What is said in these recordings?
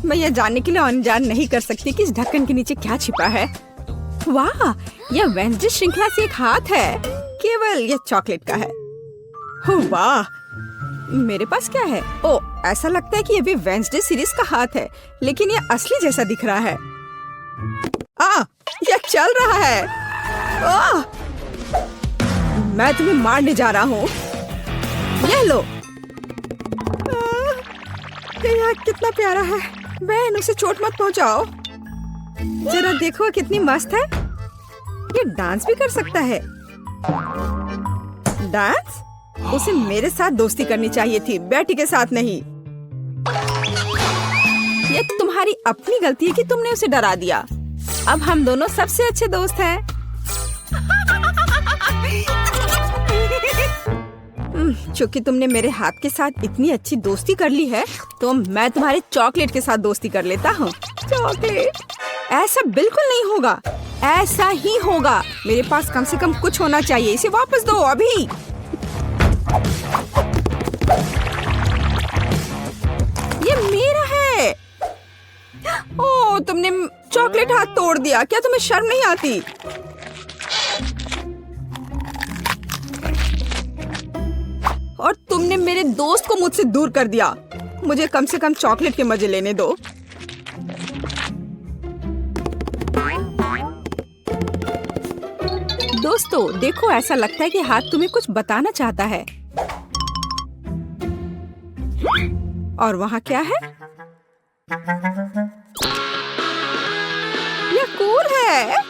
मैं यह जानने के लिए अनजान नहीं कर सकती कि इस ढक्कन के नीचे क्या छिपा है। वाह, यह वेंसडे श्रृंखला से एक हाथ है, केवल यह चॉकलेट का है। वाह, मेरे पास क्या है? ओ, ऐसा लगता है कि यह भी वेंसडे सीरीज का हाथ है, लेकिन यह असली जैसा दिख रहा है। यह चल रहा है। मैं तुम्हें मारने जा रहा हूँ। यह लो। यह कितना प्यारा है। बहन, उसे चोट मत पहुँचाओ। जरा देखो कितनी मस्त है। ये डांस भी कर सकता है। डांस? उसे मेरे साथ दोस्ती करनी चाहिए थी, बेटी के साथ नहीं। ये तुम्हारी अपनी गलती है कि तुमने उसे डरा दिया। अब हम दोनों सबसे अच्छे दोस्त हैं। क्योंकि तुमने मेरे हाथ के साथ इतनी अच्छी दोस्ती कर ली है, तो मैं तुम्हारे चॉकलेट के साथ दोस्ती कर लेता हूँ। चॉकलेट? ऐसा बिल्कुल नहीं होगा। ऐसा ही होगा। मेरे पास कम से कम कुछ होना चाहिए। इसे वापस दो अभी। ये मेरा है। ओह, तुमने चॉकलेट हाथ तोड़ दिया। क्या तुम्हें शर्म नहीं आती? और तुमने मेरे दोस्त को मुझसे दूर कर दिया। मुझे कम से कम चॉकलेट के मजे लेने दो। दोस्तों, देखो, ऐसा लगता है कि हाथ तुम्हें कुछ बताना चाहता है। और वहाँ क्या है? यह कूल है।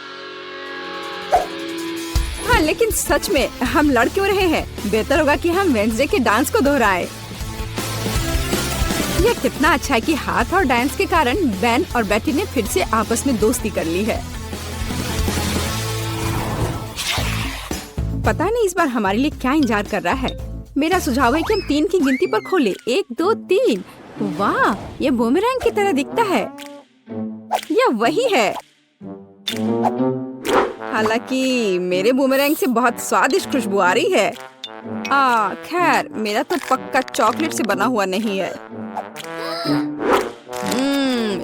हाँ, लेकिन सच में हम लड़ क्यों रहे हैं? बेहतर होगा कि हम वेंसडे के डांस को दोहराएं। यह कितना अच्छा है कि हाथ और डांस के कारण बेन और बेटी ने फिर से आपस में दोस्ती कर ली है। पता नहीं इस बार हमारे लिए क्या इंतजार कर रहा है। मेरा सुझाव है कि हम 3 की गिनती पर खोलें। 1, 2, 3। वाह, ये बूमेरैंग की तरह दिखता है। यह वही है। हालांकि मेरे बूमेरैंग से बहुत स्वादिष्ट खुशबू आ रही है। खैर, मेरा तो पक्का चॉकलेट से बना हुआ नहीं है।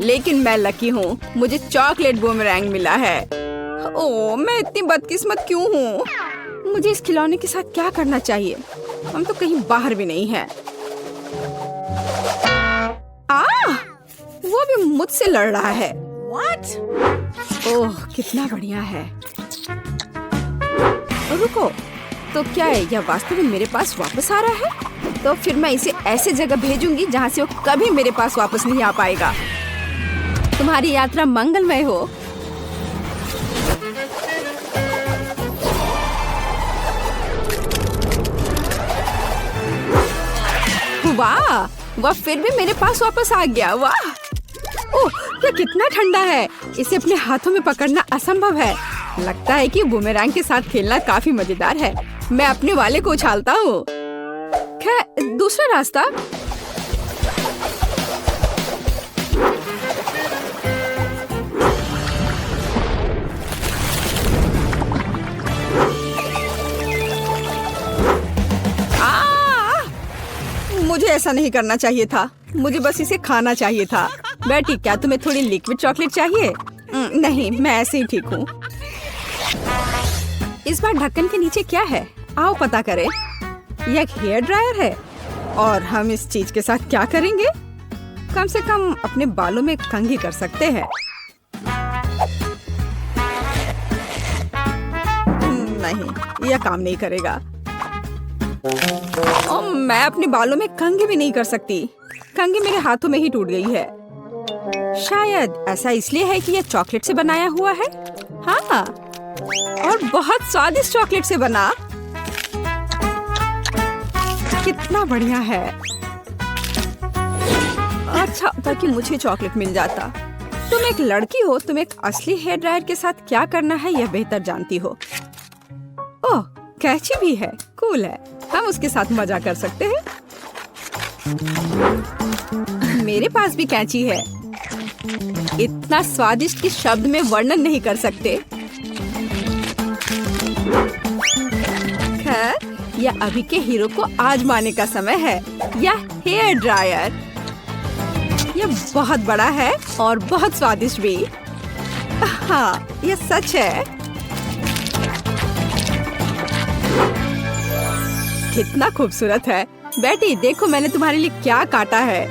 लेकिन मैं लकी हूँ। मुझे चॉकलेट बूमेरैंग मिला है। ओह, मैं इतनी बदकिस्मत क्यों हूँ? मुझे इस खिलौने के साथ क्या करना चाहिए? हम तो कहीं बाहर भी नहीं हैं। वो भी मुझसे लड़ रहा है। What? ओह, कितना बढ़िया है। रुको, तो क्या है? यह वास्तव में मेरे पास वापस आ रहा है? तो फिर मैं इसे ऐसे जगह भेजूंगी जहाँ से वो कभी मेरे पास वापस नहीं आ पाएगा। तुम्हारी यात्रा मंगलमय हो। वाह, वह फिर भी मेरे पास वापस आ गया। वाह, ओह, यह कितना ठंडा है। इसे अपने हाथों में पकड़ना असंभव है। लगता है कि बूमेरैंग के साथ खेलना काफी मजेदार है। मैं अपने वाले को उछालता हूँ। खैर, दूसरा रास्ता। मुझे ऐसा नहीं करना चाहिए था। मुझे बस इसे खाना चाहिए था। बेटी, क्या तुम्हें थोड़ी लिक्विड चॉकलेट चाहिए? नहीं, मैं ऐसे ही ठीक हूँ। इस बार ढक्कन के नीचे क्या है? आओ पता करें। यह एक हेयर ड्रायर है। और हम इस चीज के साथ क्या करेंगे? कम से कम अपने बालों में कंघी कर सकते हैं। नहीं, यह काम नहीं करेगा। मैं अपने बालों में कंघी भी नहीं कर सकती। कंघी मेरे हाथों में ही टूट गई है। शायद ऐसा इसलिए है कि यह चॉकलेट से बनाया हुआ है। हाँ, और बहुत स्वादिष्ट चॉकलेट से बना। कितना बढ़िया है। अच्छा था कि मुझे चॉकलेट मिल जाता। तुम एक लड़की हो, तुम एक असली हेयर ड्रायर के साथ क्या करना है यह बेहतर जानती हो। ओह, कैची भी है। कूल है। हम उसके साथ मजा कर सकते हैं। मेरे पास भी कैंची है। इतना स्वादिष्ट कि शब्द में वर्णन नहीं कर सकते। खैर, यह अभी के हीरो को आजमाने का समय है। यह हेयर ड्रायर। यह बहुत बड़ा है और बहुत स्वादिष्ट भी। हाँ, यह सच है। कितना खूबसूरत है। बेटी देखो मैंने तुम्हारे लिए क्या काटा है।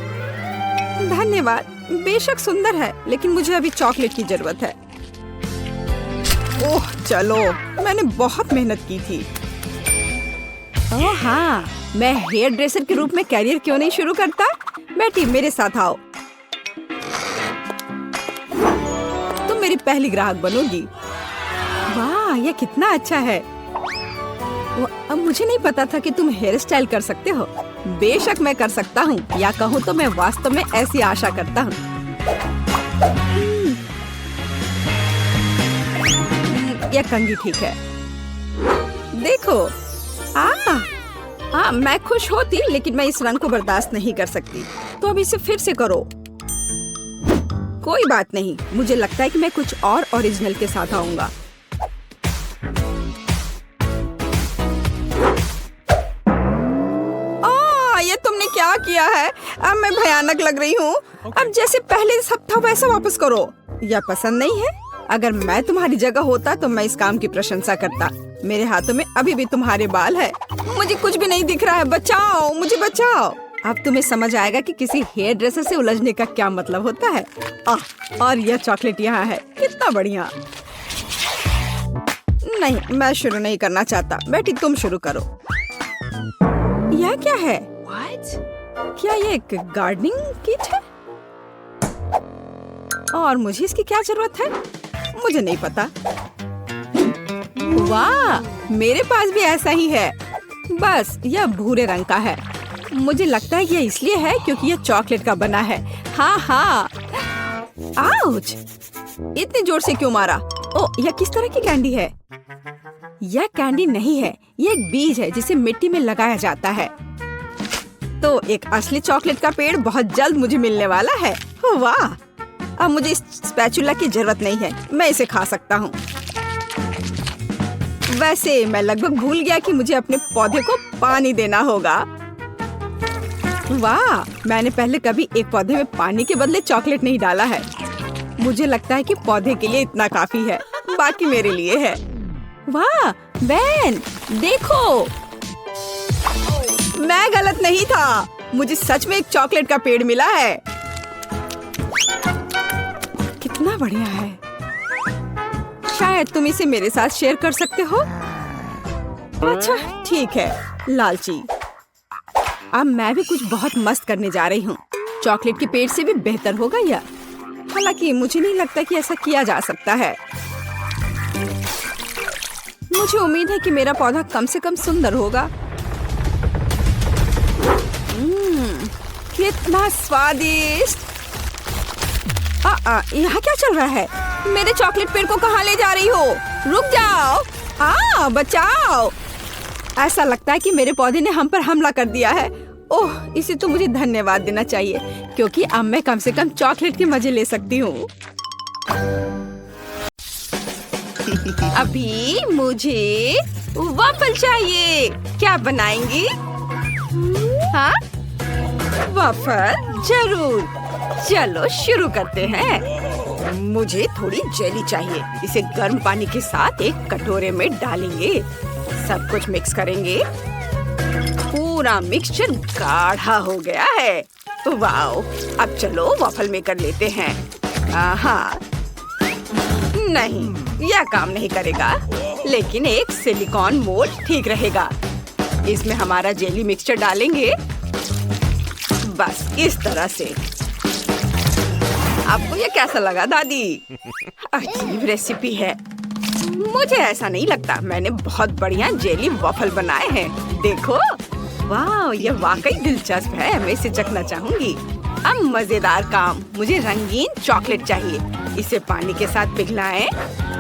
धन्यवाद। बेशक सुंदर है, लेकिन मुझे अभी चॉकलेट की जरूरत है। ओह चलो, मैंने बहुत मेहनत की थी। ओह हाँ, मैं हेयर ड्रेसर के रूप में कैरियर क्यों नहीं शुरू करता? बेटी मेरे साथ आओ, तुम मेरी पहली ग्राहक बनोगी। वाह, यह कितना अच्छा है। अब मुझे नहीं पता था कि तुम हेयर स्टाइल कर सकते हो। बेशक मैं कर सकता हूँ, या कहूँ तो मैं वास्तव में ऐसी आशा करता हूँ। यह कंघी ठीक है। देखो, मैं खुश होती, लेकिन मैं इस रंग को बर्दाश्त नहीं कर सकती। तो अब इसे फिर से करो। कोई बात नहीं, मुझे लगता है कि मैं कुछ और ओरिजिनल के साथ आऊंगा। ये तुमने क्या किया है? अब मैं भयानक लग रही हूँ। अब जैसे पहले सब था वैसा वापस करो। यह पसंद नहीं है? अगर मैं तुम्हारी जगह होता तो मैं इस काम की प्रशंसा करता। मेरे हाथों में अभी भी तुम्हारे बाल है। मुझे कुछ भी नहीं दिख रहा है। बचाओ, मुझे बचाओ। अब तुम्हें समझ आएगा कि किसी हेयर ड्रेसर से उलझने का क्या मतलब होता है। और यह चॉकलेट यहाँ है। कितना बढ़िया। नहीं, मैं शुरू नहीं करना चाहता। बेटी तुम शुरू करो। यह क्या है? क्या ये एक गार्डनिंग किट है? और मुझे इसकी क्या जरूरत है? मुझे नहीं पता। वाह, मेरे पास भी ऐसा ही है। बस यह भूरे रंग का है। मुझे लगता है यह इसलिए है क्योंकि यह चॉकलेट का बना है। हाँ। आउच! इतने जोर से क्यों मारा? ओह, यह किस तरह की कैंडी है? यह कैंडी नहीं है, यह एक बीज है जिसे मिट्टी में लगाया जाता है। तो एक असली चॉकलेट का पेड़ बहुत जल्द मुझे मिलने वाला है। वाह! अब मुझे इस स्पैचुला की जरूरत नहीं है। मैं इसे खा सकता हूँ। वैसे मैं लगभग भूल गया कि मुझे अपने पौधे को पानी देना होगा। वाह! मैंने पहले कभी एक पौधे में पानी के बदले चॉकलेट नहीं डाला है। मुझे लगता है कि पौधे के लिए इतना काफी है, बाकी मेरे लिए है। वाह बेन, देखो, मैं गलत नहीं था। मुझे सच में एक चॉकलेट का पेड़ मिला है। कितना बढ़िया है। शायद तुम इसे मेरे साथ शेयर कर सकते हो। अच्छा ठीक है, लालची। अब मैं भी कुछ बहुत मस्त करने जा रही हूँ। चॉकलेट के पेड़ से भी बेहतर होगा यह। हालांकि मुझे नहीं लगता कि ऐसा किया जा सकता है। मुझे उम्मीद है कि मेरा पौधा कम से कम सुंदर होगा। कितना स्वादिष्ट। यहाँ क्या चल रहा है? मेरे चॉकलेट पेड़ को कहाँ ले जा रही हो? रुक जाओ। बचाओ। ऐसा लगता है कि मेरे पौधे ने हम पर हमला कर दिया है। ओह, इसे तो मुझे धन्यवाद देना चाहिए, क्योंकि अब मैं कम से कम चॉकलेट के मजे ले सकती हूँ। अभी मुझे वॉफल चाहिए। क्या बनाएंगी? हाँ, वॉफल जरूर। चलो शुरू करते हैं। मुझे थोड़ी जेली चाहिए। इसे गर्म पानी के साथ एक कटोरे में डालेंगे। सब कुछ मिक्स करेंगे। पूरा मिक्सचर गाढ़ा हो गया है। वाओ! अब चलो वॉफल मेकर लेते हैं। हाँ, नहीं, यह काम नहीं करेगा, लेकिन एक सिलिकॉन मोल्ड ठीक रहेगा। इसमें हमारा जेली मिक्सचर डालेंगे। बस इस तरह से। आपको ये कैसा लगा दादी? अजीब रेसिपी है। मुझे ऐसा नहीं लगता। मैंने बहुत बढ़िया जेली वॉफल बनाए हैं। देखो, वाह, ये वाकई दिलचस्प है। मैं इसे चखना चाहूंगी। अब मजेदार काम। मुझे रंगीन चॉकलेट चाहिए। इसे पानी के साथ पिघलाएं।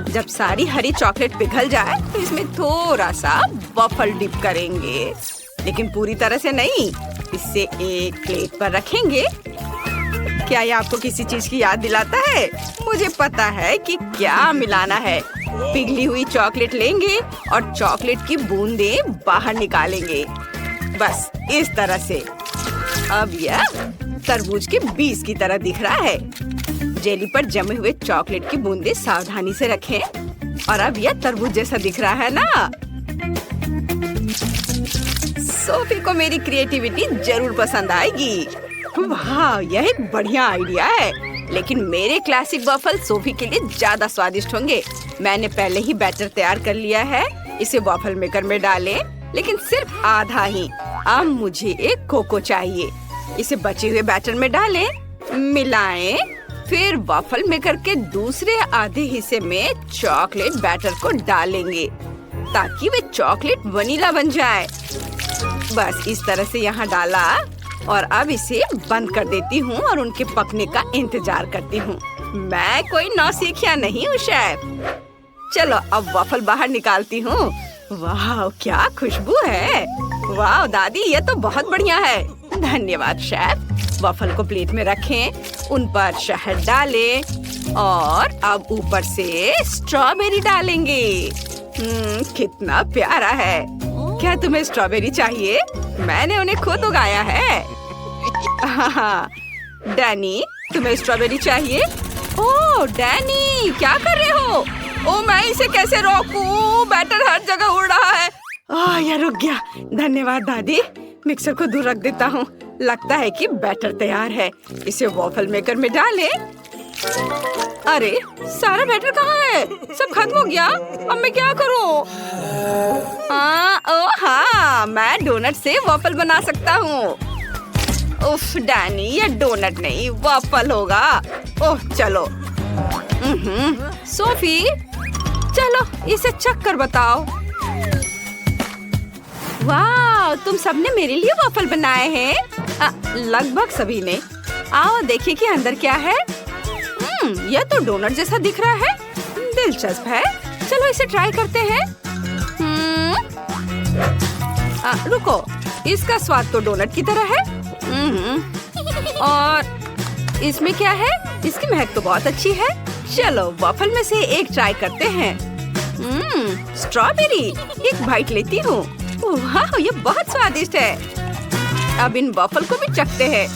जब सारी हरी चॉकलेट पिघल जाए तो इसमें थोड़ा सा वॉफल डिप करेंगे, लेकिन पूरी तरह से नहीं। इसे एक प्लेट पर रखेंगे। क्या ये आपको किसी चीज की याद दिलाता है? मुझे पता है कि क्या मिलाना है। पिघली हुई चॉकलेट लेंगे और चॉकलेट की बूंदें बाहर निकालेंगे। बस इस तरह से। अब यह तरबूज के बीज की तरह दिख रहा है। जेली पर जमे हुए चॉकलेट की बूंदे सावधानी से रखें और अब यह तरबूज जैसा दिख रहा है ना। सोफी को मेरी क्रिएटिविटी जरूर पसंद आएगी। वाह, यह एक बढ़िया आइडिया है, लेकिन मेरे क्लासिक वॉफल सोफी के लिए ज्यादा स्वादिष्ट होंगे। मैंने पहले ही बैटर तैयार कर लिया है। इसे वॉफल मेकर में डालें, लेकिन सिर्फ आधा ही। अब मुझे एक कोको चाहिए। इसे बचे हुए बैटर में डालें, मिलाएं, फिर वॉफल मेकर के दूसरे आधे हिस्से में चॉकलेट बैटर को डालेंगे ताकि वे चॉकलेट वनीला बन जाए। बस इस तरह से यहाँ डाला और अब इसे बंद कर देती हूँ और उनके पकने का इंतजार करती हूँ। मैं कोई नौसिखिया नहीं हूँ शेफ। चलो अब वॉफल बाहर निकालती हूँ। वाह, क्या खुशबू है। वाह दादी, ये तो बहुत बढ़िया है। धन्यवाद शेफ। वॉफल को प्लेट में रखें, उन पर शहद डालें और अब ऊपर से स्ट्रॉबेरी डालेंगे। कितना प्यारा है। क्या तुम्हें स्ट्रॉबेरी चाहिए? मैंने उन्हें खुद उगाया है। डैनी, तुम्हें स्ट्रॉबेरी चाहिए? ओह डैनी, क्या कर रहे हो? ओह, मैं इसे कैसे रोकूं? बैटर हर जगह उड़ रहा है। यह रुक गया। धन्यवाद दादी। मिक्सर को दूर रख देता हूँ। लगता है कि बैटर तैयार है। इसे वॉफल मेकर में डालें। अरे, सारा बैटर कहाँ है? सब खत्म हो गया। अब मैं क्या करूँ? ओह हाँ, मैं डोनट से वॉफल बना सकता हूँ। उफ डैनी, ये डोनट नहीं वॉफल होगा। ओह चलो। सोफी, चलो इसे चख कर बताओ। वाह, तुम सबने मेरे लिए वॉफल बनाए हैं। लगभग सभी ने। आओ देखिए कि अंदर क्या है। यह तो डोनट जैसा दिख रहा है। दिलचस्प है। चलो इसे ट्राई करते हैं। रुको, इसका स्वाद तो डोनट की तरह है। और इसमें क्या है? इसकी महक तो बहुत अच्छी है। चलो वॉफल में से एक ट्राई करते हैं। स्ट्रॉबेरी, एक बाइट लेती हूँ। वाह, ये बहुत स्वादिष्ट है। अब इन वॉफल को भी चखते हैं।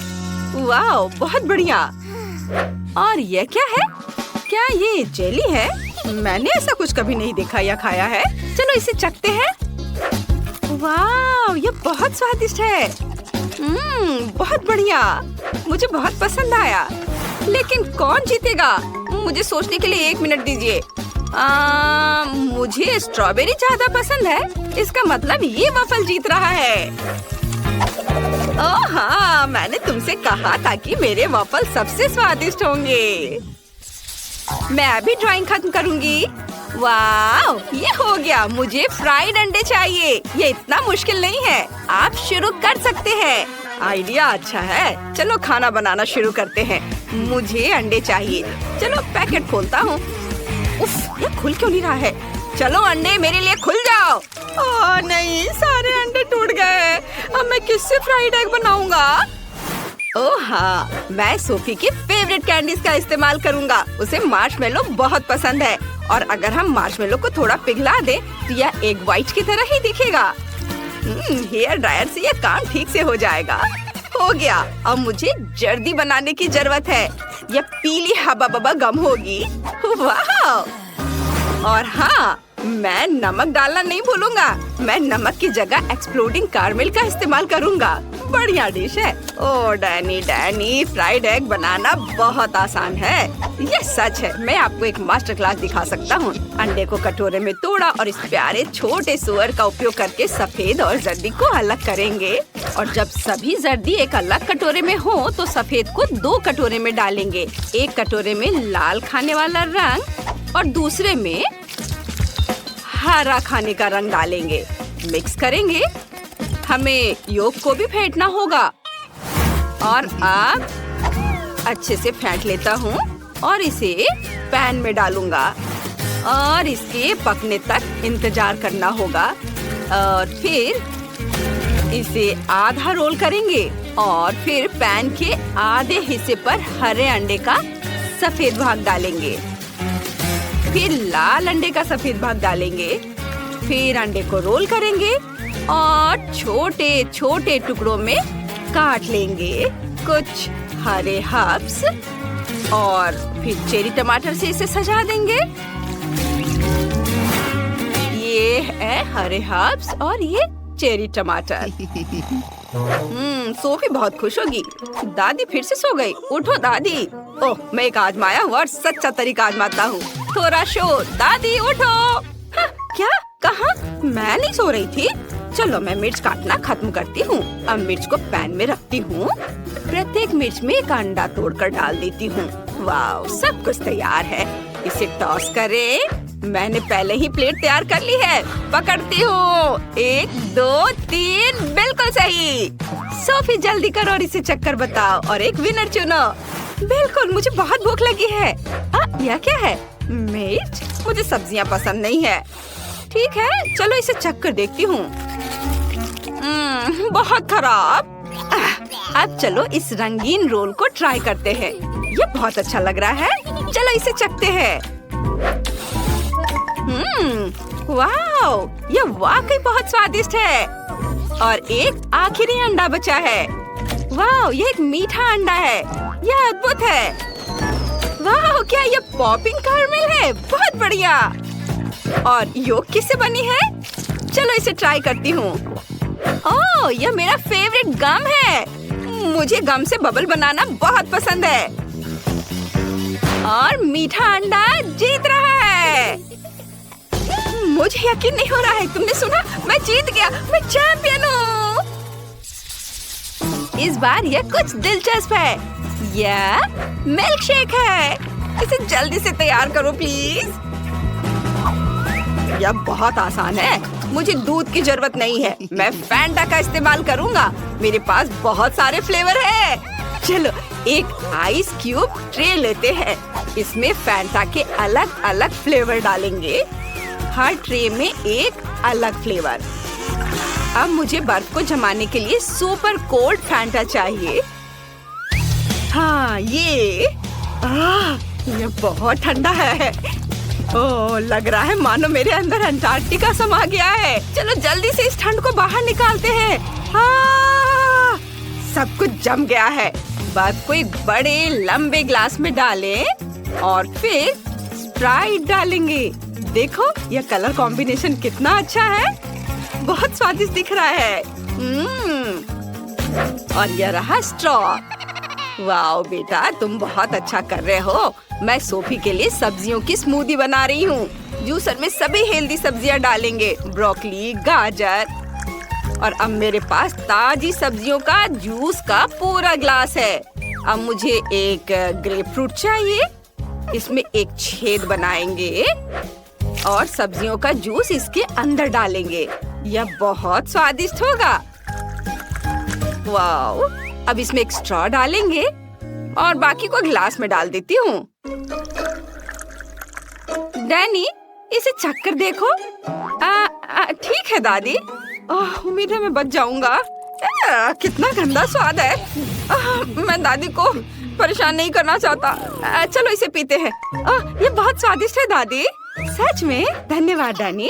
वाह, बहुत बढ़िया। और ये क्या है? क्या ये जेली है? मैंने ऐसा कुछ कभी नहीं देखा या खाया है। चलो इसे चखते हैं। वाह, ये बहुत स्वादिष्ट है। बहुत बढ़िया। मुझे बहुत पसंद आया। लेकिन कौन जीतेगा? मुझे सोचने के लिए 1 मिनट दीजिए। मुझे स्ट्रॉबेरी ज्यादा पसंद है। इसका मतलब ये वॉफल जीत रहा है। ओह हाँ, मैंने तुमसे कहा था कि मेरे वॉफल सबसे स्वादिष्ट होंगे। मैं अभी ड्राइंग खत्म करूंगी। वाह, ये हो गया। मुझे फ्राइड अंडे चाहिए। ये इतना मुश्किल नहीं है। आप शुरू कर सकते हैं। आइडिया अच्छा है। चलो खाना बनाना शुरू करते हैं। मुझे अंडे चाहिए। चलो पैकेट खोलता हूँ। उफ, ये खुल क्यों नहीं रहा है? चलो अंडे मेरे लिए खुल जाओ। ओह नहीं, सारे अंडे टूट गए। अब मैं किससे फ्राइड एग बनाऊंगा? ओह हाँ, मैं सोफी की फेवरेट कैंडीज का इस्तेमाल करूंगा। उसे मार्शमेलो बहुत पसंद है और अगर हम मार्शमेलो को थोड़ा पिघला दें तो यह एग व्हाइट की तरह ही दिखेगा। हेयर ड्रायर से यह काम ठीक से हो जाएगा। हो गया। अब मुझे जर्दी बनाने की जरूरत है। यह पीली हबा बबा गम होगी। वाह! और हाँ, मैं नमक डालना नहीं भूलूंगा। मैं नमक की जगह एक्सप्लोडिंग कारमेल का इस्तेमाल करूंगा। बढ़िया डिश है। ओह डैनी, फ्राइड एग बनाना बहुत आसान है। ये सच है। मैं आपको एक मास्टर क्लास दिखा सकता हूँ। अंडे को कटोरे में तोड़ा और इस प्यारे छोटे सुअर का उपयोग करके सफेद और जर्दी को अलग करेंगे। और जब सभी जर्दी एक अलग कटोरे में हो तो सफेद को 2 कटोरे में डालेंगे। एक कटोरे में लाल खाने वाला रंग और दूसरे में हरा खाने का रंग डालेंगे। मिक्स करेंगे। हमें योग को भी फेंटना होगा। और अब अच्छे से फेंट लेता हूँ और इसे पैन में डालूंगा और इसके पकने तक इंतजार करना होगा। और फिर इसे आधा रोल करेंगे और फिर पैन के आधे हिस्से पर हरे अंडे का सफेद भाग डालेंगे। फिर लाल अंडे का सफेद भाग डालेंगे। फिर अंडे को रोल करेंगे और छोटे छोटे टुकड़ों में काट लेंगे। कुछ हरे हर्ब्स और फिर चेरी टमाटर से इसे सजा देंगे। ये है हरे हर्ब्स और ये चेरी टमाटर। सोफी बहुत खुश होगी। दादी फिर से सो गई। उठो दादी। ओह, मैं एक आजमाया हुआ और सच्चा तरीका आजमाता हूँ। थोड़ा शोर। दादी उठो। हाँ, क्या कहा? मैं नहीं सो रही थी। चलो मैं मिर्च काटना खत्म करती हूँ। अब मिर्च को पैन में रखती हूँ। प्रत्येक मिर्च में एक अंडा तोड़कर डाल देती हूँ। वाह, सब कुछ तैयार है। इसे टॉस करें। मैंने पहले ही प्लेट तैयार कर ली है। पकड़ती हूँ। 1 2 3, बिल्कुल सही। सोफी जल्दी करो और इसे चक्कर बताओ और एक विनर चुनो। बिल्कुल, मुझे बहुत भूख लगी है। यह क्या है? मिर्च? मुझे सब्जियाँ पसंद नहीं है। ठीक है, चलो इसे चक्कर देखती हूँ। बहुत खराब। अब चलो इस रंगीन रोल को ट्राई करते हैं। ये बहुत अच्छा लग रहा है। चलो इसे चखते हैं। वाह, ये वाकई बहुत स्वादिष्ट है। और एक आखिरी अंडा बचा है। वाह, ये एक मीठा अंडा है। यह अद्भुत है। वाह, क्या ये पॉपिंग कैरमेल है? बहुत बढ़िया। और योग किससे बनी है? चलो इसे ट्राई करती हूँ। ओह, यह मेरा फेवरेट गम है। मुझे गम से बबल बनाना बहुत पसंद है। और मीठा अंडा जीत रहा है। मुझे यकीन नहीं हो रहा है। तुमने सुना? मैं जीत गया। मैं चैंपियन हूँ। इस बार यह कुछ दिलचस्प है। यह मिल्क शेक है। इसे जल्दी से तैयार करो प्लीज। यह बहुत आसान है। मुझे दूध की जरूरत नहीं है। मैं फैंटा का इस्तेमाल करूँगा। मेरे पास बहुत सारे फ्लेवर है। चलो एक आइस क्यूब ट्रे लेते हैं। इसमें फैंटा के अलग अलग फ्लेवर डालेंगे। हर ट्रे में एक अलग फ्लेवर। अब मुझे बर्फ को जमाने के लिए सुपर कोल्ड फैंटा चाहिए। हाँ, ये बहुत ठंडा है। ओह, लग रहा है मानो मेरे अंदर अंटार्कटिका समा गया है। चलो जल्दी से इस ठंड को बाहर निकालते हैं। सब कुछ जम गया है। बर्फ को एक बड़े लंबे ग्लास में डालें और फिर स्प्राइट डालेंगे। देखो, यह कलर कॉम्बिनेशन कितना अच्छा है। बहुत स्वादिष्ट दिख रहा है। और यह रहा स्ट्रॉ। वाओ बेटा, तुम बहुत अच्छा कर रहे हो। मैं सोफी के लिए सब्जियों की स्मूदी बना रही हूँ। जूसर में सभी हेल्दी सब्जियाँ डालेंगे। ब्रोकली, गाजर। और अब मेरे पास ताजी सब्जियों का जूस का पूरा ग्लास है। अब मुझे एक ग्रेप फ्रूट चाहिए। इसमें एक छेद बनाएंगे और सब्जियों का जूस इसके अंदर डालेंगे। यह बहुत स्वादिष्ट होगा। वाओ, अब इसमें एक स्ट्रॉ डालेंगे और बाकी को ग्लास में डाल देती हूँ। डैनी, इसे चक्कर देखो। ठीक है दादी। उम्मीद है मैं बच जाऊंगा। कितना गंदा स्वाद है। मैं दादी को परेशान नहीं करना चाहता। चलो इसे पीते हैं। ये बहुत स्वादिष्ट है दादी। सच में? धन्यवाद डैनी।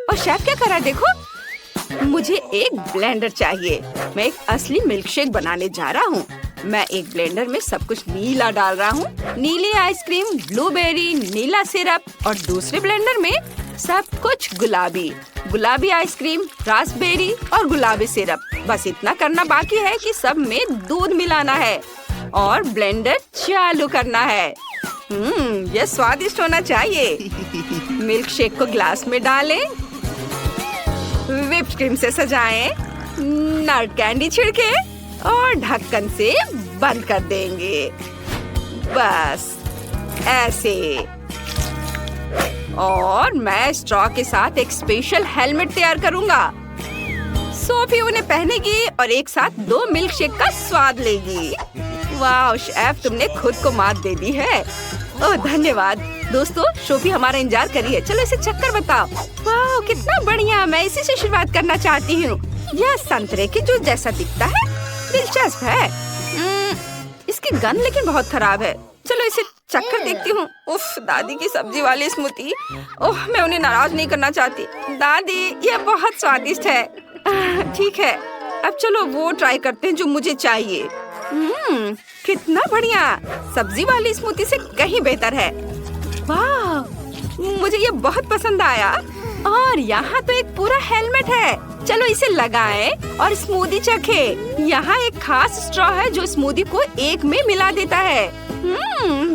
और शेफ क्या कर रहा है देखो। मुझे एक ब्लेंडर चाहिए। मैं एक असली मिल्क शेक बनाने जा रहा हूँ। मैं एक ब्लेंडर में सब कुछ नीला डाल रहा हूँ। नीली आइसक्रीम, ब्लूबेरी, नीला सिरप। और दूसरे ब्लेंडर में सब कुछ गुलाबी। गुलाबी आइसक्रीम, रास्पबेरी और गुलाबी सिरप। बस इतना करना बाकी है कि सब में दूध मिलाना है और ब्लेंडर चालू करना है। यह स्वादिष्ट होना चाहिए। मिल्क शेक को ग्लास में डालें, व्हिप्ड क्रीम से सजाएं, नट कैंडी छिड़के और ढक्कन से बंद कर देंगे। बस ऐसे। और मैं स्ट्रॉ के साथ एक स्पेशल हेलमेट तैयार करूंगा। सोफी उन्हें पहनेगी और एक साथ 2 मिल्क शेक का स्वाद लेगी। वाह शेफ, तुमने खुद को मात दे दी है। ओह धन्यवाद। दोस्तों, सोफी हमारा इंतजार कर रही है। चलो इसे चक्कर बताओ। वाह कितना बढ़िया। मैं इसी से शुरुआत करना चाहती हूँ। यह संतरे के जूस जैसा दिखता है। दिलचस्प है। इसकी गंध लेकिन बहुत खराब है। चलो इसे चक्कर देखती हूँ। उफ, दादी की सब्जी वाली स्मूदी। ओह, मैं उन्हें नाराज नहीं करना चाहती। दादी, यह बहुत स्वादिष्ट है। ठीक है, अब चलो वो ट्राई करते हैं जो मुझे चाहिए। कितना बढ़िया। सब्जी वाली स्मूदी से कहीं बेहतर है। वाह, मुझे ये बहुत पसंद आया। और यहाँ तो एक पूरा हेलमेट है। चलो इसे लगाएं और स्मूदी चखे। यहाँ एक खास स्ट्रॉ है जो स्मूदी को एक में मिला देता है।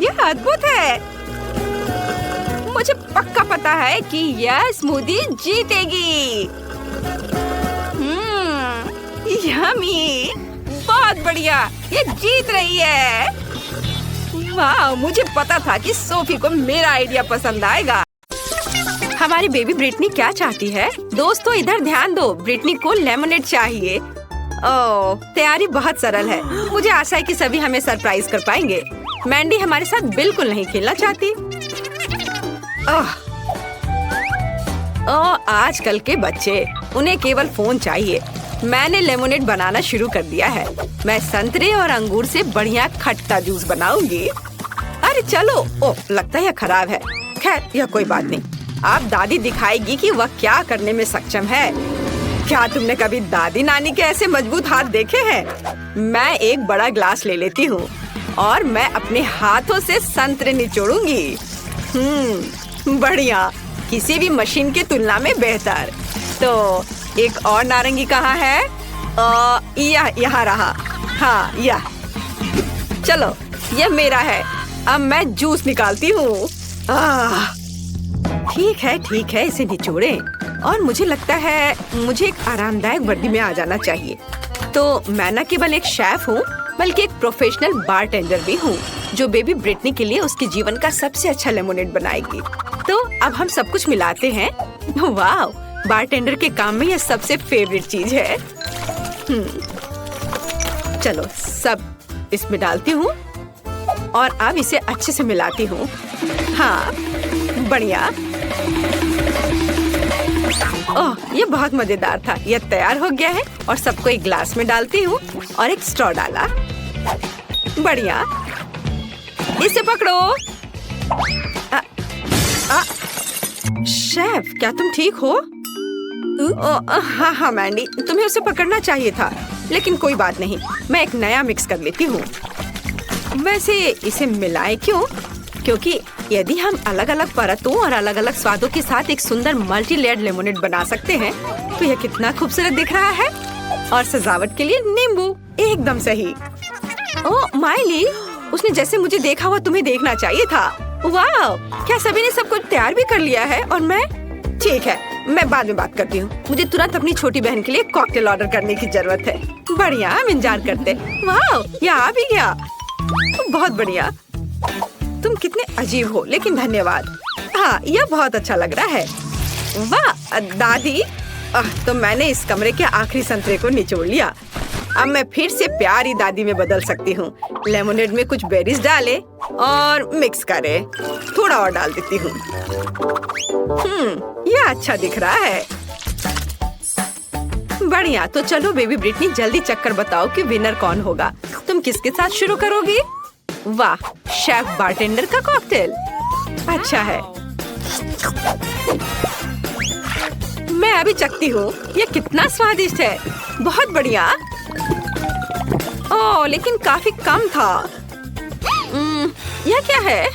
यह अद्भुत है। मुझे पक्का पता है कि यह स्मूदी जीतेगी। यम्मी, बहुत बढ़िया, ये जीत रही है। वाह, मुझे पता था कि सोफी को मेरा आइडिया पसंद आएगा। हमारी बेबी ब्रिटनी क्या चाहती है? दोस्तों इधर ध्यान दो, ब्रिटनी को लेमनेड चाहिए। ओह, तैयारी बहुत सरल है। मुझे आशा है कि सभी हमें सरप्राइज कर पाएंगे। मैंडी हमारे साथ बिल्कुल नहीं खेलना चाहती। आजकल के बच्चे, उन्हें केवल फोन चाहिए। मैंने लेमोनेड बनाना शुरू कर दिया है। मैं संतरे और अंगूर से बढ़िया खट्टा जूस बनाऊंगी। अरे चलो, ओह लगता है यह खराब है। खैर, यह कोई बात नहीं। अब दादी दिखाएगी कि वह क्या करने में सक्षम है। क्या तुमने कभी दादी नानी के ऐसे मजबूत हाथ देखे हैं? मैं एक बड़ा ग्लास ले लेती हूँ और मैं अपने हाथों से संतरे निचोड़ूंगी। बढ़िया, किसी भी मशीन की तुलना में बेहतर। तो एक और नारंगी कहाँ है? यहाँ रहा। हाँ, यह। चलो, यह मेरा है। अब मैं जूस निकालती हूँ। ठीक है, इसे निचोड़ें। और मुझे लगता है मुझे एक आरामदायक वर्दी में आ जाना चाहिए। तो मैं न केवल एक शेफ हूँ, बल्कि एक प्रोफेशनल बारटेंडर भी हूँ, जो बेबी ब्रिटनी के लिए उसके जीवन का सबसे अच्छा लेमोनेड बनाएगी। तो अब हम सब कुछ मिलाते हैं। वाह, बारटेंडर के काम में यह सबसे फेवरेट चीज है। चलो, सब इसमें डालती हूँ और अब इसे अच्छे से मिलाती हूँ। हाँ, बढ़िया। ओह, ये बहुत मजेदार था। यह तैयार हो गया है और सबको एक ग्लास में डालती हूँ और एक स्ट्रॉ डाला। बढ़िया, इसे पकड़ो। शेफ, क्या तुम ठीक हो? हाँ मैंडी, तुम्हें उसे पकड़ना चाहिए था, लेकिन कोई बात नहीं, मैं एक नया मिक्स कर लेती हूँ। वैसे इसे मिलाएं क्यों? क्योंकि यदि हम अलग अलग परतों और अलग अलग स्वादों के साथ एक सुंदर मल्टी लेयर्ड लेमोनेड बना सकते हैं, तो यह कितना खूबसूरत दिख रहा है। और सजावट के लिए नींबू, एकदम सही। ओह माइली, उसने जैसे मुझे देखा हुआ तुम्हें देखना चाहिए था। वाह, क्या सभी ने सब कुछ तैयार भी कर लिया है? और मैं? ठीक है, मैं बाद में बात करती हूँ। मुझे तुरंत अपनी छोटी बहन के लिए कॉकटेल ऑर्डर करने की जरूरत है। बढ़िया, हम इंतजार करते। वाह, यह आ भी गया। बहुत बढ़िया। तुम कितने अजीब हो, लेकिन धन्यवाद। हाँ, यह बहुत अच्छा लग रहा है। वाह दादी, तो मैंने इस कमरे के आखिरी संतरे को निचोड़ लिया। अब मैं फिर से प्यारी दादी में बदल सकती हूँ। लेमोनेड में कुछ बेरीज डाले और मिक्स करे। थोड़ा और डाल देती हूँ। यह अच्छा दिख रहा है। बढ़िया, तो चलो बेबी ब्रिटनी, जल्दी चक्कर बताओ कि विनर कौन होगा। तुम किसके साथ शुरू करोगी? वाह, शेफ बारटेंडर का कॉकटेल। अच्छा है, मैं अभी चखती हूँ। यह कितना स्वादिष्ट है। बहुत बढ़िया। ओह, लेकिन काफी कम था। यह क्या है?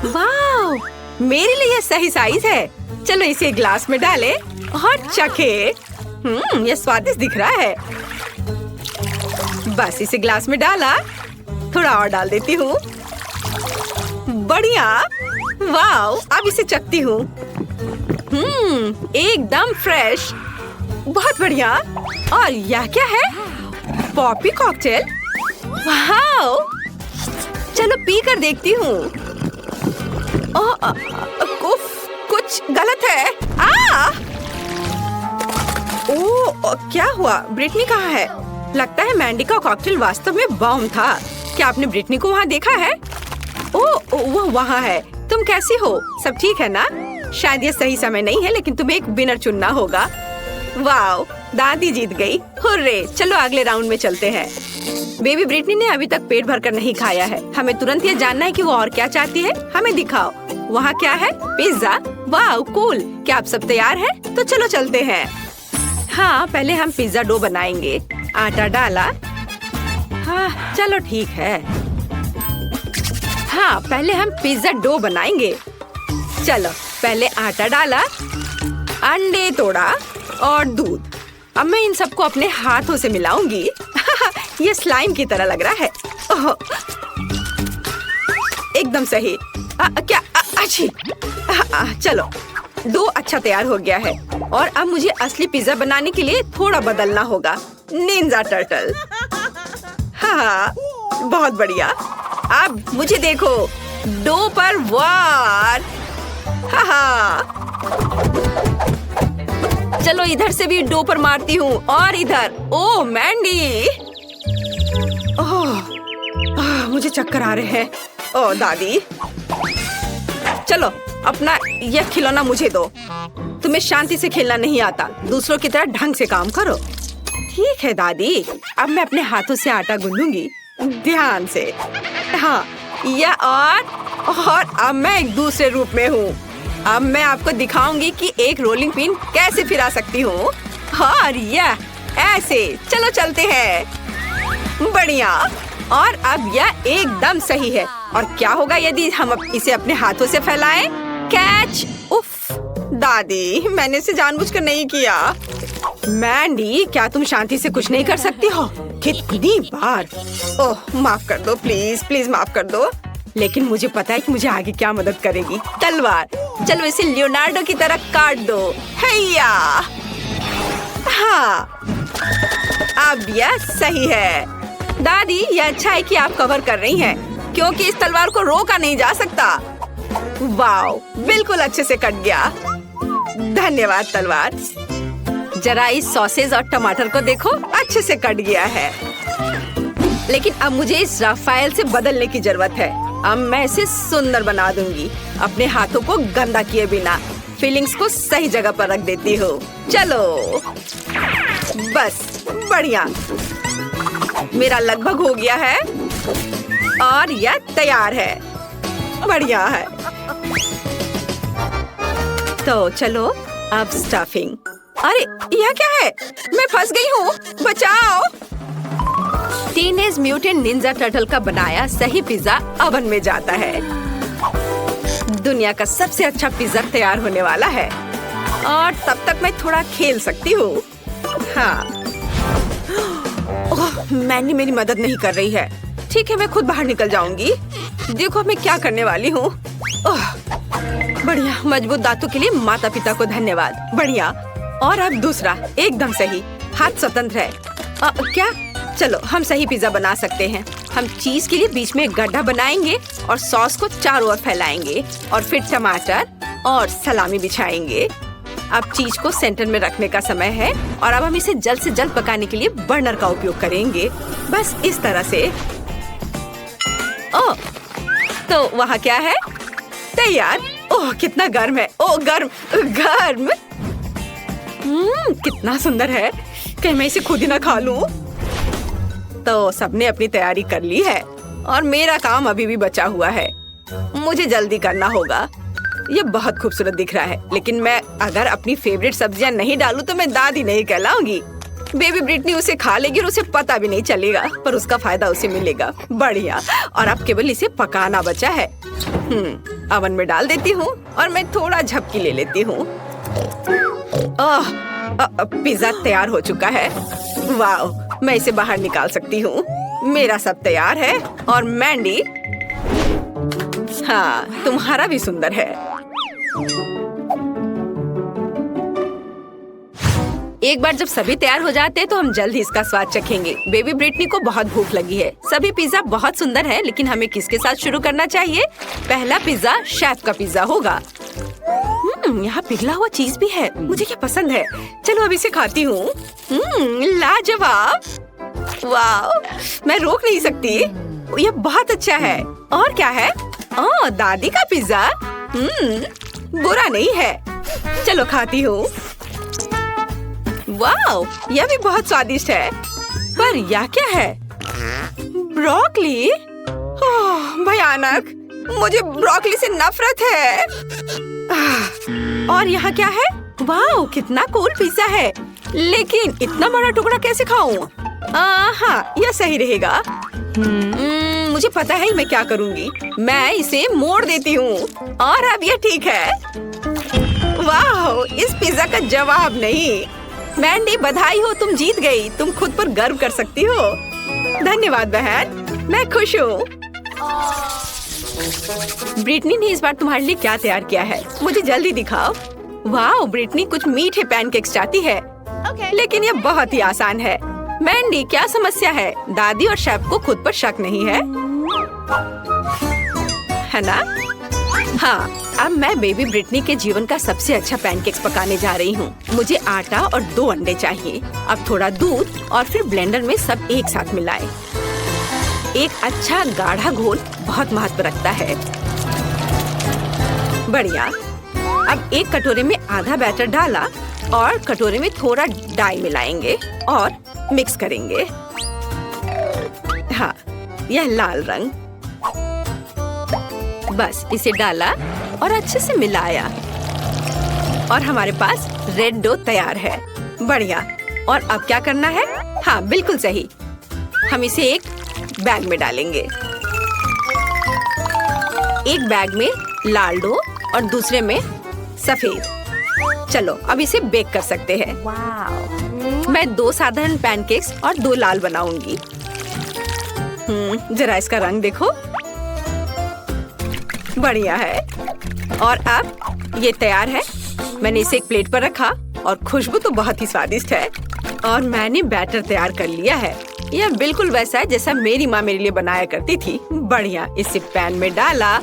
वाह, मेरे लिए यह सही साइज है। चलो इसे ग्लास में डालें और चखे। यह स्वादिष्ट दिख रहा है। बस इसे ग्लास में डाला, थोड़ा और डाल देती हूँ। बढ़िया। वाह, अब इसे चखती हूँ। एकदम फ्रेश। बहुत बढ़िया। और यह क्या है? Poppy cocktail. वाह, चलो पी कर देखती हूँ। कुछ गलत है। क्या हुआ? ब्रिटनी कहाँ है? लगता है मैंडी का कॉकटेल वास्तव में बॉम्ब था। क्या आपने ब्रिटनी को वहाँ देखा है? वह वहाँ है। तुम कैसी हो? सब ठीक है ना? शायद ये सही समय नहीं है, लेकिन तुम्हें एक विनर चुनना होगा। वाह, दादी जीत गई। हुर्रे, चलो अगले राउंड में चलते हैं। बेबी ब्रिटनी ने अभी तक पेट भरकर नहीं खाया है। हमें तुरंत ये जानना है कि वो और क्या चाहती है। हमें दिखाओ, वहाँ क्या है? पिज्जा। वाह कूल। क्या आप सब तैयार हैं? तो चलो चलते हैं। हाँ, पहले हम पिज्जा डो बनाएंगे। आटा डाला, हाँ चलो ठीक है। हाँ पहले हम पिज्जा डो बनाएंगे। चलो पहले आटा डाला, अंडे तोड़ा और दूध। अब मैं इन सबको अपने हाथों से मिलाऊंगी। ये स्लाइम की तरह लग रहा है। ओह, एकदम सही। क्या अच्छी। चलो डो अच्छा तैयार हो गया है और अब मुझे असली पिज्जा बनाने के लिए थोड़ा बदलना होगा। Ninja turtle. हाँ बहुत बढ़िया। अब मुझे देखो, डो पर वार। हाँ चलो इधर से भी डो पर मारती हूँ और इधर। ओह मैंडी, ओह मुझे चक्कर आ रहे हैं। ओह दादी, चलो अपना यह खिलौना मुझे दो। तुम्हें शांति से खेलना नहीं आता, दूसरों की तरह ढंग से काम करो। ठीक है दादी, अब मैं अपने हाथों से आटा गूंदूंगी ध्यान से। हाँ यह और अब मैं एक दूसरे रूप में हूँ। अब मैं आपको दिखाऊंगी कि एक रोलिंग पिन कैसे फिरा सकती हूँ। और यह ऐसे। चलो चलते हैं। बढ़िया। और अब यह एकदम सही है। और क्या होगा यदि हम इसे अपने हाथों से फैलाएं? कैच। उफ दादी, मैंने इसे जानबूझकर नहीं किया। मैंडी, क्या तुम शांति से कुछ नहीं कर सकती हो? कितनी बार। ओह माफ कर दो, प्लीज प्लीज माफ कर दो। लेकिन मुझे पता है कि मुझे आगे क्या मदद करेगी। तलवार। चलो इसे लियोनार्डो की तरह काट दो। हैया। हाँ अब यह सही है। दादी यह अच्छा है कि आप कवर कर रही हैं, क्योंकि इस तलवार को रोका नहीं जा सकता। वाओ, बिल्कुल अच्छे से कट गया। धन्यवाद तलवार। जरा इस सॉसेज और टमाटर को देखो, अच्छे से कट गया है। लेकिन अब मुझे इस राफेल से बदलने की जरूरत है। अब मैं इसे सुंदर बना दूंगी, अपने हाथों को गंदा किए बिना। फीलिंग्स को सही जगह पर रख देती हूँ। चलो बस, बढ़िया। मेरा लगभग हो गया है और यह तैयार है। बढ़िया है। तो चलो अब स्टफिंग। अरे यह क्या है? मैं फंस गई हूँ, बचाओ। टीनेज म्यूटेंट निंजा टर्टल का बनाया सही पिज्जा ओवन में जाता है। दुनिया का सबसे अच्छा पिज्जा तैयार होने वाला है और तब तक मैं थोड़ा खेल सकती हूँ। हाँ ओह, मैंने मेरी मदद नहीं कर रही है। ठीक है, मैं खुद बाहर निकल जाऊंगी। देखो मैं क्या करने वाली हूँ। बढ़िया। मजबूत दांतों के लिए माता पिता को धन्यवाद। बढ़िया। और अब दूसरा, एकदम सही। हाथ स्वतंत्र है। क्या? चलो हम सही पिज्जा बना सकते हैं। हम चीज के लिए बीच में एक गड्ढा बनाएंगे और सॉस को चारों ओर फैलाएंगे और फिर टमाटर और सलामी बिछाएंगे। अब चीज को सेंटर में रखने का समय है और अब हम इसे जल्द से जल्द पकाने के लिए बर्नर का उपयोग करेंगे। बस इस तरह से। ओह, तो वहाँ क्या है? तैयार। ओह कितना गर्म है। ओह गर्म गर्म। कितना सुंदर है। कहीं मैं इसे खुद ही ना खा लूं। तो सबने अपनी तैयारी कर ली है और मेरा काम अभी भी बचा हुआ है। मुझे जल्दी करना होगा। ये बहुत खूबसूरत दिख रहा है, लेकिन मैं अगर अपनी फेवरेट सब्जियां नहीं डालूं तो मैं दादी नहीं कहलाऊंगी। बेबी ब्रिटनी उसे खा लेगी और उसे पता भी नहीं चलेगा, पर उसका फायदा उसे मिलेगा। बढ़िया। और अब केवल इसे पकाना बचा है। ओवन में डाल देती हूँ और मैं थोड़ा झपकी ले लेती हूँ। पिज्जा तैयार हो चुका है। वाओ, मैं इसे बाहर निकाल सकती हूँ। मेरा सब तैयार है और मैंडी, हाँ तुम्हारा भी सुंदर है। एक बार जब सभी तैयार हो जाते हैं तो हम जल्द ही इसका स्वाद चखेंगे। बेबी ब्रिटनी को बहुत भूख लगी है। सभी पिज्जा बहुत सुंदर है, लेकिन हमें किसके साथ शुरू करना चाहिए? पहला पिज्जा शेफ का पिज्जा होगा। यहाँ पिघला हुआ चीज भी है, मुझे क्या पसंद है। चलो अब इसे खाती हूँ। लाजवाब। वाह, मैं रोक नहीं सकती। यह बहुत अच्छा है। और क्या है? ओह, दादी का पिज्जा। बुरा नहीं है। चलो खाती हूँ। वाह, यह भी बहुत स्वादिष्ट है। पर यह क्या है? ब्रोकली। ओह, भयानक। मुझे ब्रोकली से नफरत है। और यहाँ क्या है? वाह, कितना कूल पिज्जा है। लेकिन इतना बड़ा टुकड़ा कैसे खाऊं? हाँ, यह सही रहेगा। मुझे पता है मैं क्या करूँगी। मैं इसे मोड़ देती हूँ और अब यह ठीक है। वाह, इस पिज्जा का जवाब नहीं। मैंडी, बधाई हो, तुम जीत गई। तुम खुद पर गर्व कर सकती हो। धन्यवाद बहन, मैं खुश हूँ। ब्रिटनी ने इस बार तुम्हारे लिए क्या तैयार किया है? मुझे जल्दी दिखाओ। वाह, ब्रिटनी कुछ मीठे पैनकेक्स चाहती है। लेकिन यह बहुत ही आसान है। मैंडी, क्या समस्या है? दादी और शेफ को खुद पर शक नहीं है ना? हाँ, अब मैं बेबी ब्रिटनी के जीवन का सबसे अच्छा पैनकेक्स पकाने जा रही हूँ। मुझे आटा और 2 अंडे चाहिए। अब थोड़ा दूध और फिर ब्लेंडर में सब एक साथ मिलाएं। एक अच्छा गाढ़ा घोल बहुत महत्व रखता है। बढ़िया। अब एक कटोरे में आधा बैटर डाला और कटोरे में थोड़ा डाई मिलाएंगे और मिक्स करेंगे। हाँ, यह लाल रंग। बस इसे डाला और अच्छे से मिलाया और हमारे पास रेड डो तैयार है। बढ़िया। और अब क्या करना है? हाँ, बिल्कुल सही। हम इसे एक बैग में डालेंगे। एक बैग में लाल डो और दूसरे में सफेद। चलो अब इसे बेक कर सकते हैं। मैं 2 साधारण पैनकेक्स और 2 लाल बनाऊंगी। जरा इसका रंग देखो। बढ़िया है। और अब ये तैयार है। मैंने इसे एक प्लेट पर रखा और खुशबू तो बहुत ही स्वादिष्ट है। और मैंने बैटर तैयार कर लिया है। यह बिल्कुल वैसा है जैसा मेरी माँ मेरे लिए बनाया करती थी। बढ़िया। इसे पैन में डाला।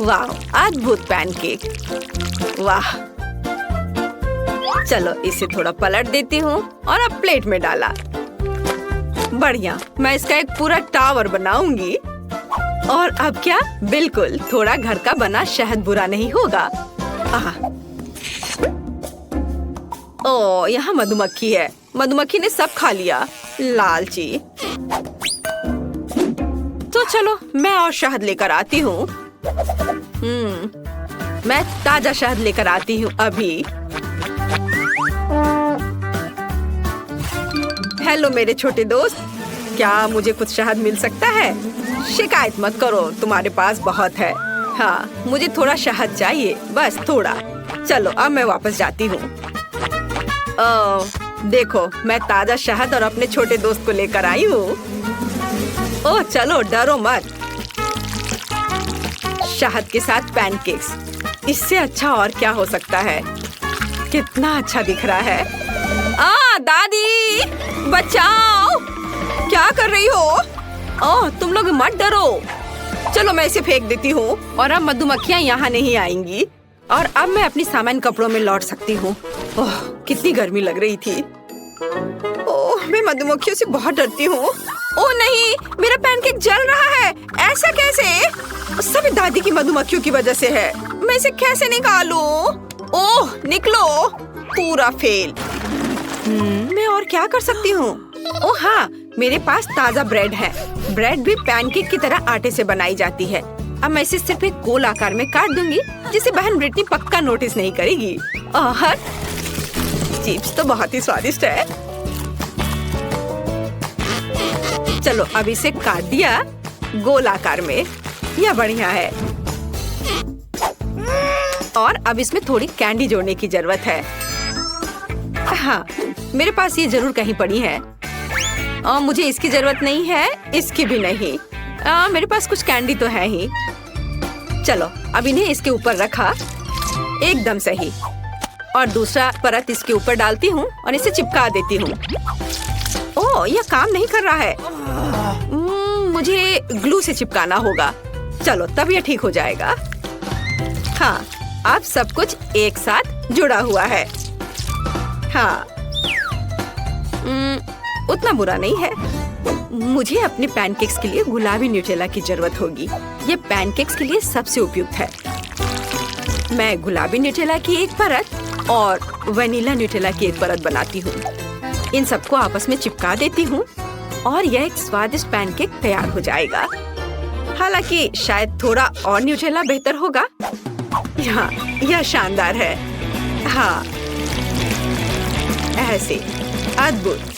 वाह, अद्भुत पैनकेक। वाह। चलो इसे थोड़ा पलट देती हूँ और अब प्लेट में डाला। बढ़िया। मैं इसका एक पूरा टावर बनाऊंगी। और अब क्या? बिल्कुल, थोड़ा घर का बना शहद बुरा नहीं होगा। ओह, यहाँ मधुमक्खी है। मधुमक्खी ने सब खा लिया। लालची। तो चलो मैं और शहद लेकर आती हूँ। मैं ताजा शहद लेकर आती हूँ अभी। हेलो मेरे छोटे दोस्त, क्या मुझे कुछ शहद मिल सकता है? शिकायत मत करो, तुम्हारे पास बहुत है। हाँ, मुझे थोड़ा शहद चाहिए, बस थोड़ा। चलो अब मैं वापस जाती हूँ। देखो, मैं ताजा शहद और अपने छोटे दोस्त को लेकर आई हूँ। ओह चलो, डरो मत। शहद के साथ पैनकेक्स, इससे अच्छा और क्या हो सकता है? कितना अच्छा दिख रहा है। दादी बचाओ! क्या कर रही हो? ओह, तुम लोग मत डरो। चलो मैं इसे फेंक देती हूँ और अब मधुमक्खियाँ यहाँ नहीं आएंगी। और अब मैं अपनी सामान्य कपड़ों में लौट सकती हूँ। ओह, कितनी गर्मी लग रही थी। ओह, मैं मधुमक्खियों से बहुत डरती हूँ। ओह नहीं, मेरा पैनकेक जल रहा है। ऐसा कैसे? सब दादी की मधुमक्खियों की वजह से है। मैं इसे कैसे निकालूं? ओह, निकलो। पूरा फेल। मैं और क्या कर सकती हूँ? ओह हाँ, मेरे पास ताजा ब्रेड है। ब्रेड भी पैनकेक की तरह आटे से बनाई जाती है। अब मैं इसे सिर्फ एक गोल आकार में काट दूंगी, जिसे बहन ब्रिटनी पक्का नोटिस नहीं करेगी। चिप्स तो बहुत ही स्वादिष्ट है। चलो अब इसे काट दिया गोल आकार में। यह बढ़िया है। और अब इसमें थोड़ी कैंडी जोड़ने की जरूरत है। हाँ, मेरे पास ये जरूर कहीं पड़ी है। मुझे इसकी जरूरत नहीं है, इसकी भी नहीं। मेरे पास कुछ कैंडी तो है ही। चलो अब इन्हें इसके ऊपर रखा। एकदम सही। और दूसरा परत इसके ऊपर डालती हूँ और इसे चिपका देती हूँ। ओह, यह काम नहीं कर रहा है। मुझे ग्लू से चिपकाना होगा। चलो तब यह ठीक हो जाएगा। हाँ, अब सब कुछ एक साथ जुड़ा हुआ है। हाँ, उतना बुरा नहीं है। मुझे अपने पैनकेक्स के लिए गुलाबी न्यूटेला की जरूरत होगी। ये पैनकेक्स के लिए सबसे उपयुक्त है। मैं गुलाबी न्यूटेला की एक परत और वनीला न्यूटेला की एक परत बनाती हूँ। इन सबको आपस में चिपका देती हूँ और यह एक स्वादिष्ट पैनकेक तैयार हो जाएगा। हालांकि शायद थोड़ा और न्यूटेला बेहतर होगा। हाँ, यह शानदार है। हाँ, ऐसे अद्भुत।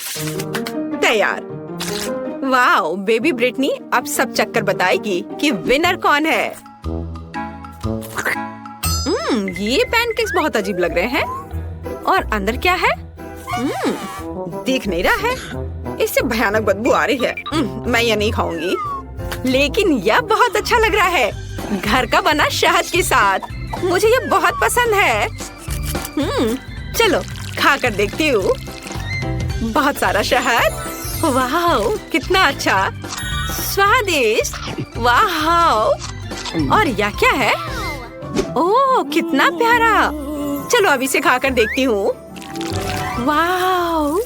तैयार। वाओ, बेबी ब्रिटनी अब सब चक्कर बताएगी कि विनर कौन है। ये पैनकेक्स बहुत अजीब लग रहे हैं। और अंदर क्या है? दिख नहीं रहा है। इससे भयानक बदबू आ रही है। मैं ये नहीं खाऊंगी। लेकिन यह बहुत अच्छा लग रहा है, घर का बना शहद के साथ। मुझे ये बहुत पसंद है। चलो खा कर देखती हूँ। बहुत सारा शहद। वाह, कितना अच्छा, स्वादिष्ट। वाह, और यह क्या है? ओह, कितना प्यारा। चलो अब इसे खाकर देखती हूँ। वाह,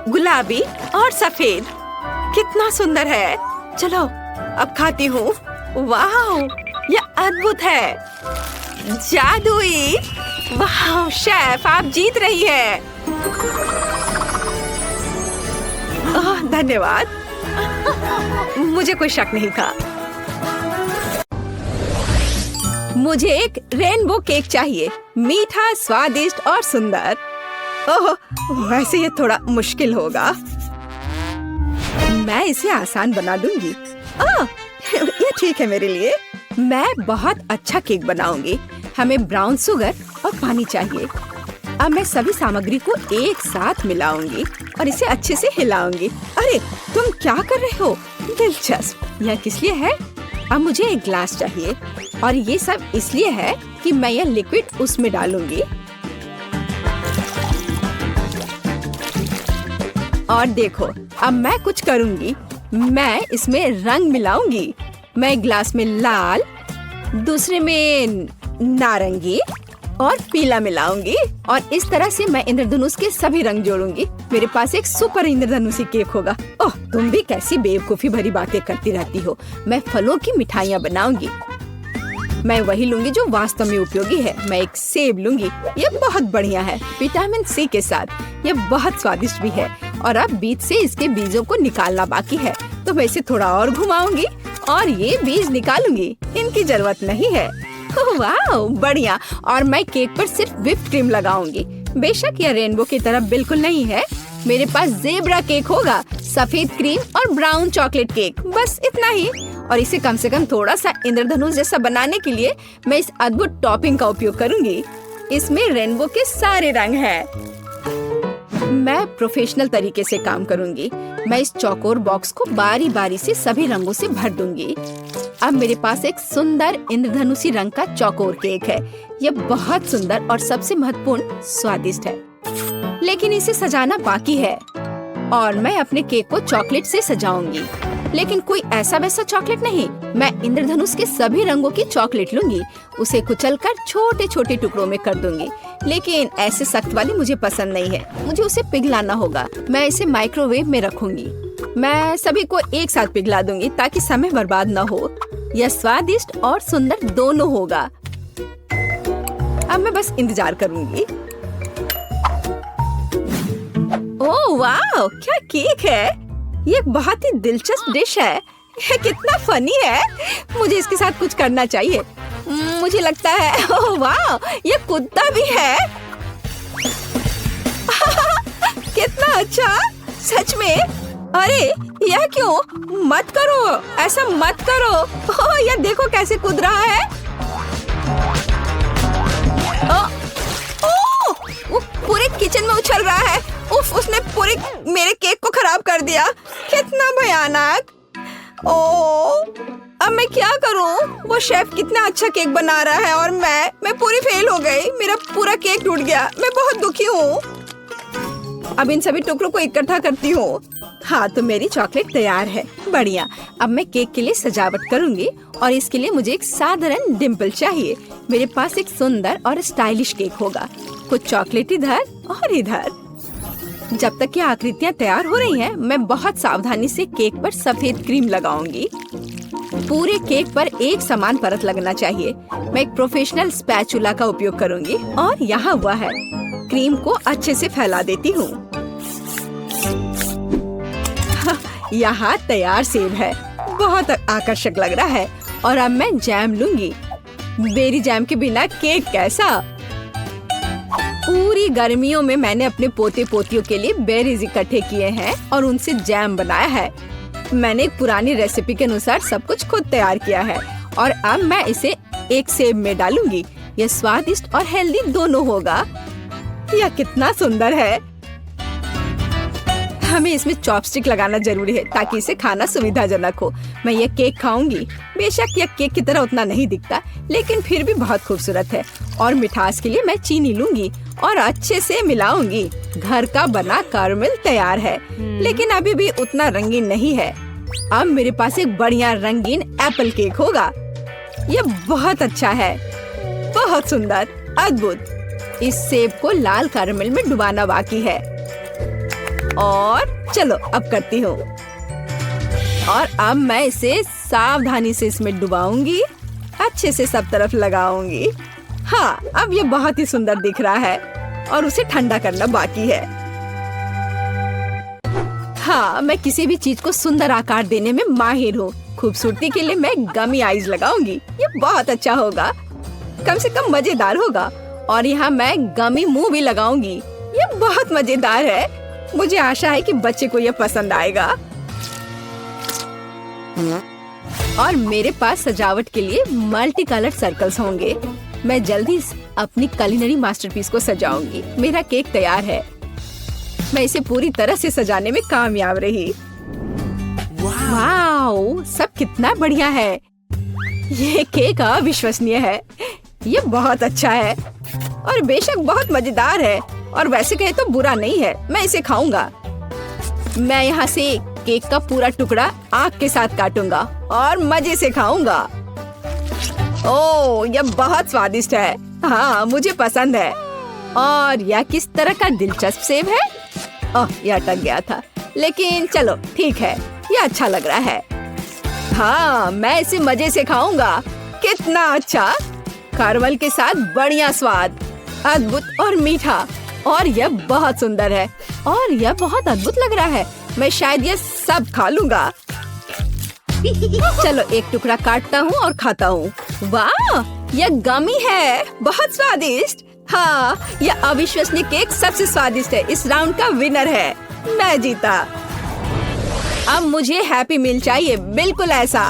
गुलाबी और सफेद, कितना सुंदर है। चलो अब खाती हूँ। वाह, यह अद्भुत है, जादुई। वाह शेफ, आप जीत रही है। ओह, धन्यवाद। मुझे कोई शक नहीं था। मुझे एक रेनबो केक चाहिए, मीठा, स्वादिष्ट और सुंदर। ओह, वैसे ये थोड़ा मुश्किल होगा। मैं इसे आसान बना दूंगी। ओह, ये ठीक है मेरे लिए। मैं बहुत अच्छा केक बनाऊंगी। हमें ब्राउन शुगर और पानी चाहिए। अब मैं सभी सामग्री को एक साथ मिलाऊंगी और इसे अच्छे से हिलाऊंगी। अरे तुम क्या कर रहे हो? दिलचस्प। यह किस लिए है? अब मुझे एक ग्लास चाहिए और ये सब इसलिए है कि मैं यह लिक्विड उसमें डालूंगी। और देखो, अब मैं कुछ करूंगी। मैं इसमें रंग मिलाऊंगी। मैं ग्लास में लाल, दूसरे में नारंगी और पीला मिलाऊंगी और इस तरह से मैं इंद्रधनुष के सभी रंग जोड़ूंगी। मेरे पास एक सुपर इंद्रधनुषी केक होगा। ओह, तुम भी कैसी बेवकूफी भरी बातें करती रहती हो। मैं फलों की मिठाइयाँ बनाऊंगी। मैं वही लूंगी जो वास्तव में उपयोगी है। मैं एक सेब लूंगी, ये बहुत बढ़िया है, विटामिन सी के साथ। ये बहुत स्वादिष्ट भी है। और अब बीज से इसके बीजों को निकालना बाकी है, तो मैं इसे थोड़ा और घुमाऊंगी और ये बीज निकालूंगी। इनकी जरूरत नहीं है। वाह, बढ़िया। और मैं केक पर सिर्फ व्हिप्ड क्रीम लगाऊंगी। बेशक यह रेनबो की तरह बिल्कुल नहीं है। मेरे पास ज़ेब्रा केक होगा, सफेद क्रीम और ब्राउन चॉकलेट केक, बस इतना ही। और इसे कम से कम थोड़ा सा इंद्रधनुष जैसा बनाने के लिए मैं इस अद्भुत टॉपिंग का उपयोग करूंगी। इसमें रेनबो के सारे रंग हैं। मैं प्रोफेशनल तरीके से काम करूंगी। मैं इस चौकोर बॉक्स को बारी बारी से सभी रंगों से भर दूंगी। अब मेरे पास एक सुंदर इंद्रधनुषी रंग का चौकोर केक है। यह बहुत सुंदर और सबसे महत्वपूर्ण स्वादिष्ट है। लेकिन इसे सजाना बाकी है और मैं अपने केक को चॉकलेट से सजाऊंगी। लेकिन कोई ऐसा वैसा चॉकलेट नहीं। मैं इंद्रधनुष के सभी रंगों की चॉकलेट लूंगी, उसे कुचलकर छोटे छोटे टुकड़ों में कर दूंगी। लेकिन ऐसे सख्त वाली मुझे पसंद नहीं है, मुझे उसे पिघलाना होगा। मैं इसे माइक्रोवेव में रखूंगी। मैं सभी को एक साथ पिघला दूंगी ताकि समय बर्बाद न हो। यह स्वादिष्ट और सुंदर दोनों होगा। अब मैं बस इंतजार करूंगी। ओह वाह, क्या केक है! ये एक बहुत ही दिलचस्प डिश है। ये कितना फनी है। मुझे इसके साथ कुछ करना चाहिए। मुझे लगता है, ओह वाह, ये कुत्ता भी है। कितना अच्छा, सच में। अरे यह क्यों? मत करो, ऐसा मत करो। ओह, यह देखो कैसे कूद रहा है। वो पूरे किचन में उछल रहा है। उफ, उसने पूरे मेरे केक को खराब कर दिया। कितना भयानक। ओह, अब मैं क्या करूं? वो शेफ कितना अच्छा केक बना रहा है और मैं पूरी फेल हो गई। मेरा पूरा केक टूट गया। मैं बहुत दुखी हूँ। अब इन सभी टुकड़ों को इकट्ठा करती हूँ। हाँ, तो मेरी चॉकलेट तैयार है। बढ़िया। अब मैं केक के लिए सजावट करूंगी और इसके लिए मुझे एक साधारण डिम्पल चाहिए। मेरे पास एक सुंदर और स्टाइलिश केक होगा। कुछ चॉकलेट इधर और इधर। जब तक ये आकृतियाँ तैयार हो रही हैं, मैं बहुत सावधानी से केक पर सफेद क्रीम लगाऊंगी। पूरे केक पर एक समान परत लगना चाहिए। मैं एक प्रोफेशनल स्पैचुला का उपयोग करूंगी और यहाँ हुआ है। क्रीम को अच्छे से फैला देती हूँ। यहाँ तैयार सेब है, बहुत आकर्षक लग रहा है। और अब मैं जैम लूंगी। बेरी जैम के बिना केक कैसा? पूरी गर्मियों में मैंने अपने पोते पोतियों के लिए बेरीज इकट्ठे किए हैं और उनसे जैम बनाया है। मैंने एक पुरानी रेसिपी के अनुसार सब कुछ खुद तैयार किया है और अब मैं इसे एक सेब में डालूंगी। यह स्वादिष्ट और हेल्दी दोनों होगा। यह कितना सुंदर है। हमें इसमें चॉपस्टिक लगाना जरूरी है ताकि इसे खाना सुविधाजनक हो। मैं यह केक खाऊंगी। बेशक यह केक की तरह उतना नहीं दिखता, लेकिन फिर भी बहुत खूबसूरत है। और मिठास के लिए मैं चीनी लूंगी और अच्छे से मिलाऊंगी। घर का बना कैरमेल तैयार है, लेकिन अभी भी उतना रंगीन नहीं है। अब मेरे पास एक बढ़िया रंगीन एप्पल केक होगा। यह बहुत अच्छा है, बहुत सुंदर, अद्भुत। इस सेब को लाल कैरमेल में डुबाना बाकी है। और चलो अब करती हूँ। और अब मैं इसे सावधानी से इसमें डुबाऊंगी, अच्छे से सब तरफ लगाऊंगी। हाँ, अब ये बहुत ही सुंदर दिख रहा है और उसे ठंडा करना बाकी है। हाँ, मैं किसी भी चीज को सुंदर आकार देने में माहिर हूँ। खूबसूरती के लिए मैं गमी आईज लगाऊंगी। ये बहुत अच्छा होगा, कम से कम मजेदार होगा। और यहाँ मैं गमी मुंह भी लगाऊंगी। ये बहुत मजेदार है। मुझे आशा है कि बच्चे को यह पसंद आएगा। और मेरे पास सजावट के लिए मल्टी कलर्ड सर्कल्स होंगे। मैं जल्दी अपनी कुलिनरी मास्टरपीस को सजाऊंगी। मेरा केक तैयार है। मैं इसे पूरी तरह से सजाने में कामयाब रही। वाओ, सब कितना बढ़िया है। ये केक अविश्वसनीय है। ये बहुत अच्छा है और बेशक बहुत मजेदार है। और वैसे कहे तो बुरा नहीं है। मैं इसे खाऊंगा। मैं यहाँ से केक का पूरा टुकड़ा आग के साथ काटूंगा और मजे से खाऊंगा। ओह, यह बहुत स्वादिष्ट है। हाँ, मुझे पसंद है। और यह किस तरह का दिलचस्प सेब है। ओह, यह अटक गया था, लेकिन चलो ठीक है, यह अच्छा लग रहा है। हाँ, मैं इसे मजे से खाऊंगा। कितना अच्छा, कैरमेल के साथ बढ़िया स्वाद, अद्भुत और मीठा। और यह बहुत सुंदर है और यह बहुत अद्भुत लग रहा है। मैं शायद यह सब खा लूंगा। चलो एक टुकड़ा काटता हूँ और खाता हूँ। वाह, यह गमी है, बहुत स्वादिष्ट। हाँ, यह अविश्वसनीय केक सबसे स्वादिष्ट है। इस राउंड का विनर है। मैं जीता। अब मुझे हैप्पी मील चाहिए, बिल्कुल ऐसा।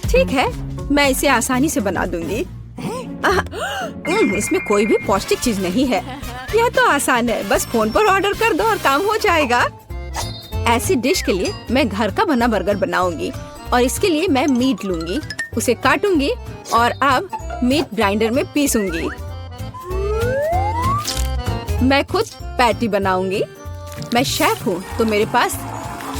ठीक है, मैं इसे आसानी से बना दूंगी। इसमें कोई भी पौष्टिक चीज नहीं है। यह तो आसान है, बस फोन पर ऑर्डर कर दो और काम हो जाएगा। ऐसी डिश के लिए मैं घर का बना बर्गर बनाऊंगी और इसके लिए मैं मीट लूंगी, उसे काटूंगी और अब मीट ग्राइंडर में पीसूंगी। मैं खुद पैटी बनाऊंगी। मैं शेफ हूँ तो मेरे पास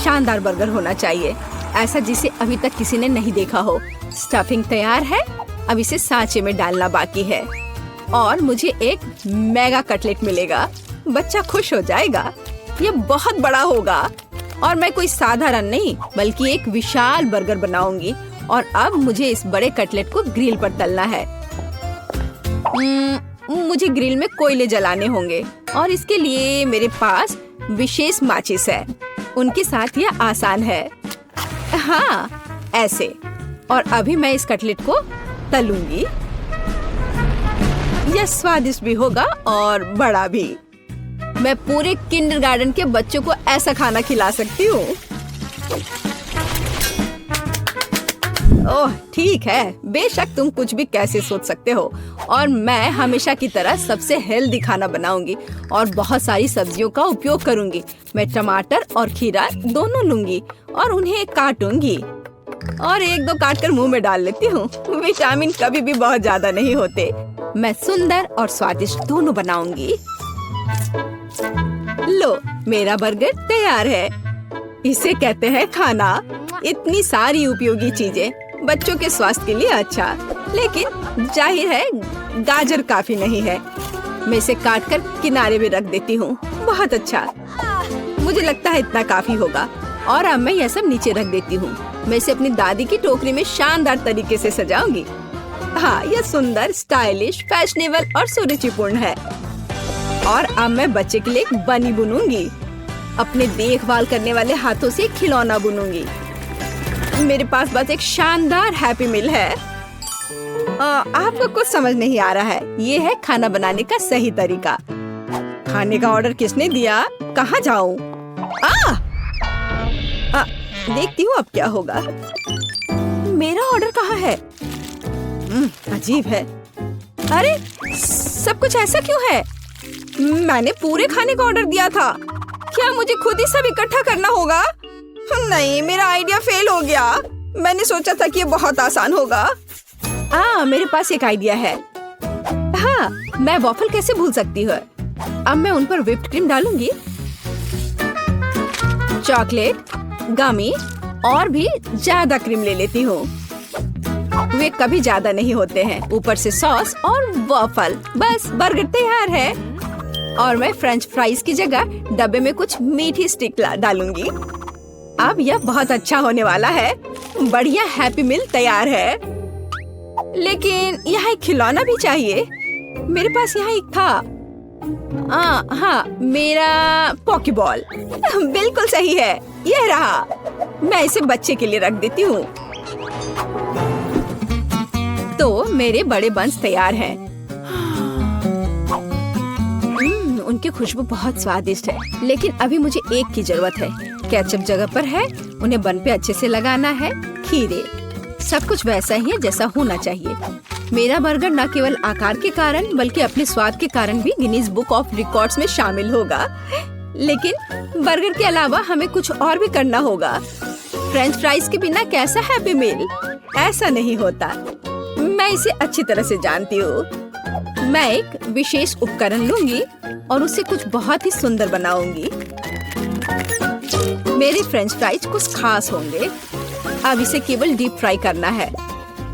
शानदार बर्गर होना चाहिए, ऐसा जिसे अभी तक किसी ने नहीं देखा हो। स्टफिंग तैयार है, अब इसे सांचे में डालना बाकी है और मुझे एक मेगा कटलेट मिलेगा। बच्चा खुश हो जाएगा। ये बहुत बड़ा होगा और मैं कोई साधारण नहीं बल्कि एक विशाल बर्गर बनाऊंगी। और अब मुझे इस बड़े कटलेट को ग्रिल पर तलना है। मुझे ग्रिल में कोयले जलाने होंगे और इसके लिए मेरे पास विशेष माचिस है। उनके साथ यह आसान है। हाँ, ऐसे। और अभी मैं इस कटलेट को तलूंगी। यह स्वादिष्ट भी होगा और बड़ा भी। मैं पूरे किंडरगार्टन के बच्चों को ऐसा खाना खिला सकती हूँ। ओह, ठीक है, बेशक तुम कुछ भी कैसे सोच सकते हो। और मैं हमेशा की तरह सबसे हेल्दी खाना बनाऊंगी और बहुत सारी सब्जियों का उपयोग करूंगी। मैं टमाटर और खीरा दोनों लूंगी और उन्हें काटूंगी और एक दो काटकर मुंह में डाल लेती हूँ। विटामिन कभी भी बहुत ज्यादा नहीं होते। मैं सुंदर और स्वादिष्ट दोनों बनाऊंगी। लो, मेरा बर्गर तैयार है। इसे कहते हैं खाना। इतनी सारी उपयोगी चीजें, बच्चों के स्वास्थ्य के लिए अच्छा, लेकिन जाहिर है गाजर काफी नहीं है। मैं इसे काटकर किनारे में रख देती हूँ। बहुत अच्छा, मुझे लगता है इतना काफी होगा। और अब मैं यह सब नीचे रख देती हूँ। मैं इसे अपनी दादी की टोकरी में शानदार तरीके से सजाऊंगी। हाँ, यह सुंदर, स्टाइलिश, फैशनेबल और सुरुचिपूर्ण है। और अब मैं बच्चे के लिए एक बनी बुनूंगी। अपने देखभाल करने वाले हाथों से एक खिलौना बुनूंगी। मेरे पास बस एक शानदार हैप्पी मील है। आपको कुछ समझ नहीं आ रहा है। ये है खाना बनाने का सही तरीका। खाने का ऑर्डर किसने दिया? कहाँ जाऊँ? देखती हूँ अब क्या होगा। मेरा ऑर्डर कहाँ है? अजीब है। अरे सब कुछ ऐसा क्यों है? मैंने पूरे खाने का ऑर्डर दिया था। क्या मुझे खुद ही सब इकट्ठा करना होगा? नहीं, मेरा आइडिया फेल हो गया। मैंने सोचा था कि ये बहुत आसान होगा। मेरे पास एक आइडिया है। हाँ, मैं वॉफल कैसे भूल सकती हूँ। अब मैं उन पर व्हिप्ड क्रीम डालूंगी, चॉकलेट, गमी और भी ज्यादा क्रीम ले लेती हूँ। वे कभी ज्यादा नहीं होते हैं। ऊपर से सॉस और वॉफल, बस बर्गर तैयार है। और मैं फ्रेंच फ्राइज की जगह डब्बे में कुछ मीठी स्टिक डालूंगी। अब यह बहुत अच्छा होने वाला है। बढ़िया हैप्पी मील तैयार है। लेकिन यहाँ एक खिलौना भी चाहिए। मेरे पास यहाँ एक था। हाँ, मेरा पॉकीबॉल। बिल्कुल सही है, यह रहा। मैं इसे बच्चे के लिए रख देती हूँ। तो मेरे बड़े बंस तैयार हैं। उनकी खुशबू बहुत स्वादिष्ट है। लेकिन अभी मुझे एक की जरूरत है। केचप जगह पर है, उन्हें बन पे अच्छे से लगाना है। खीरे, सब कुछ वैसा ही है जैसा होना चाहिए। मेरा बर्गर न केवल आकार के कारण बल्कि अपने स्वाद के कारण भी गिनीज बुक ऑफ रिकॉर्ड्स में शामिल होगा। लेकिन बर्गर के अलावा हमें कुछ और भी करना होगा। फ्रेंच फ्राइज के बिना कैसा हैप्पी मील? ऐसा नहीं होता। मैं इसे अच्छी तरह से जानती हूँ। मैं एक विशेष उपकरण लूंगी और उसे कुछ बहुत ही सुंदर बनाऊंगी। मेरे फ्रेंच फ्राइज कुछ खास होंगे। अब इसे केवल डीप फ्राई करना है,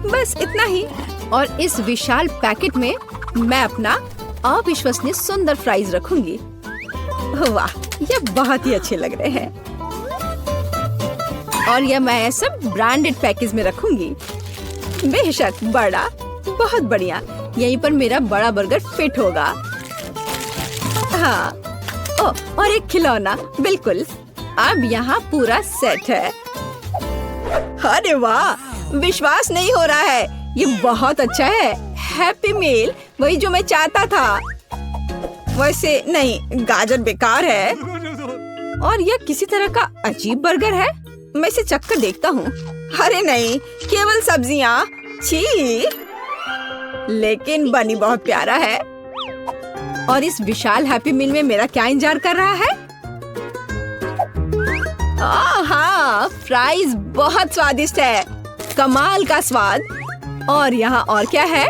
बस इतना ही। और इस विशाल पैकेट में मैं अपना अविश्वसनीय सुंदर फ्राइज रखूंगी। वाह, ये बहुत ही अच्छे लग रहे हैं। और यह मैं सब ब्रांडेड पैकेज में रखूंगी। बेशक बड़ा, बहुत बढ़िया। यहीं पर मेरा बड़ा बर्गर फिट होगा। हाँ, और एक खिलौना, बिल्कुल। अब यहाँ पूरा सेट है। अरे वाह, विश्वास नहीं हो रहा है। ये बहुत अच्छा है। हैप्पी मील, वही जो मैं चाहता था। वैसे नहीं, गाजर बेकार है। और यह किसी तरह का अजीब बर्गर है। मैं इसे चखकर देखता हूँ। अरे नहीं, केवल सब्जियाँ। छी। लेकिन बनी बहुत प्यारा है। और इस विशाल हैप्पी मील में मेरा क्या इंतजार कर रहा है? हाँ, फ्राइज बहुत स्वादिष्ट है। कमाल का स्वाद। और यहाँ और क्या है?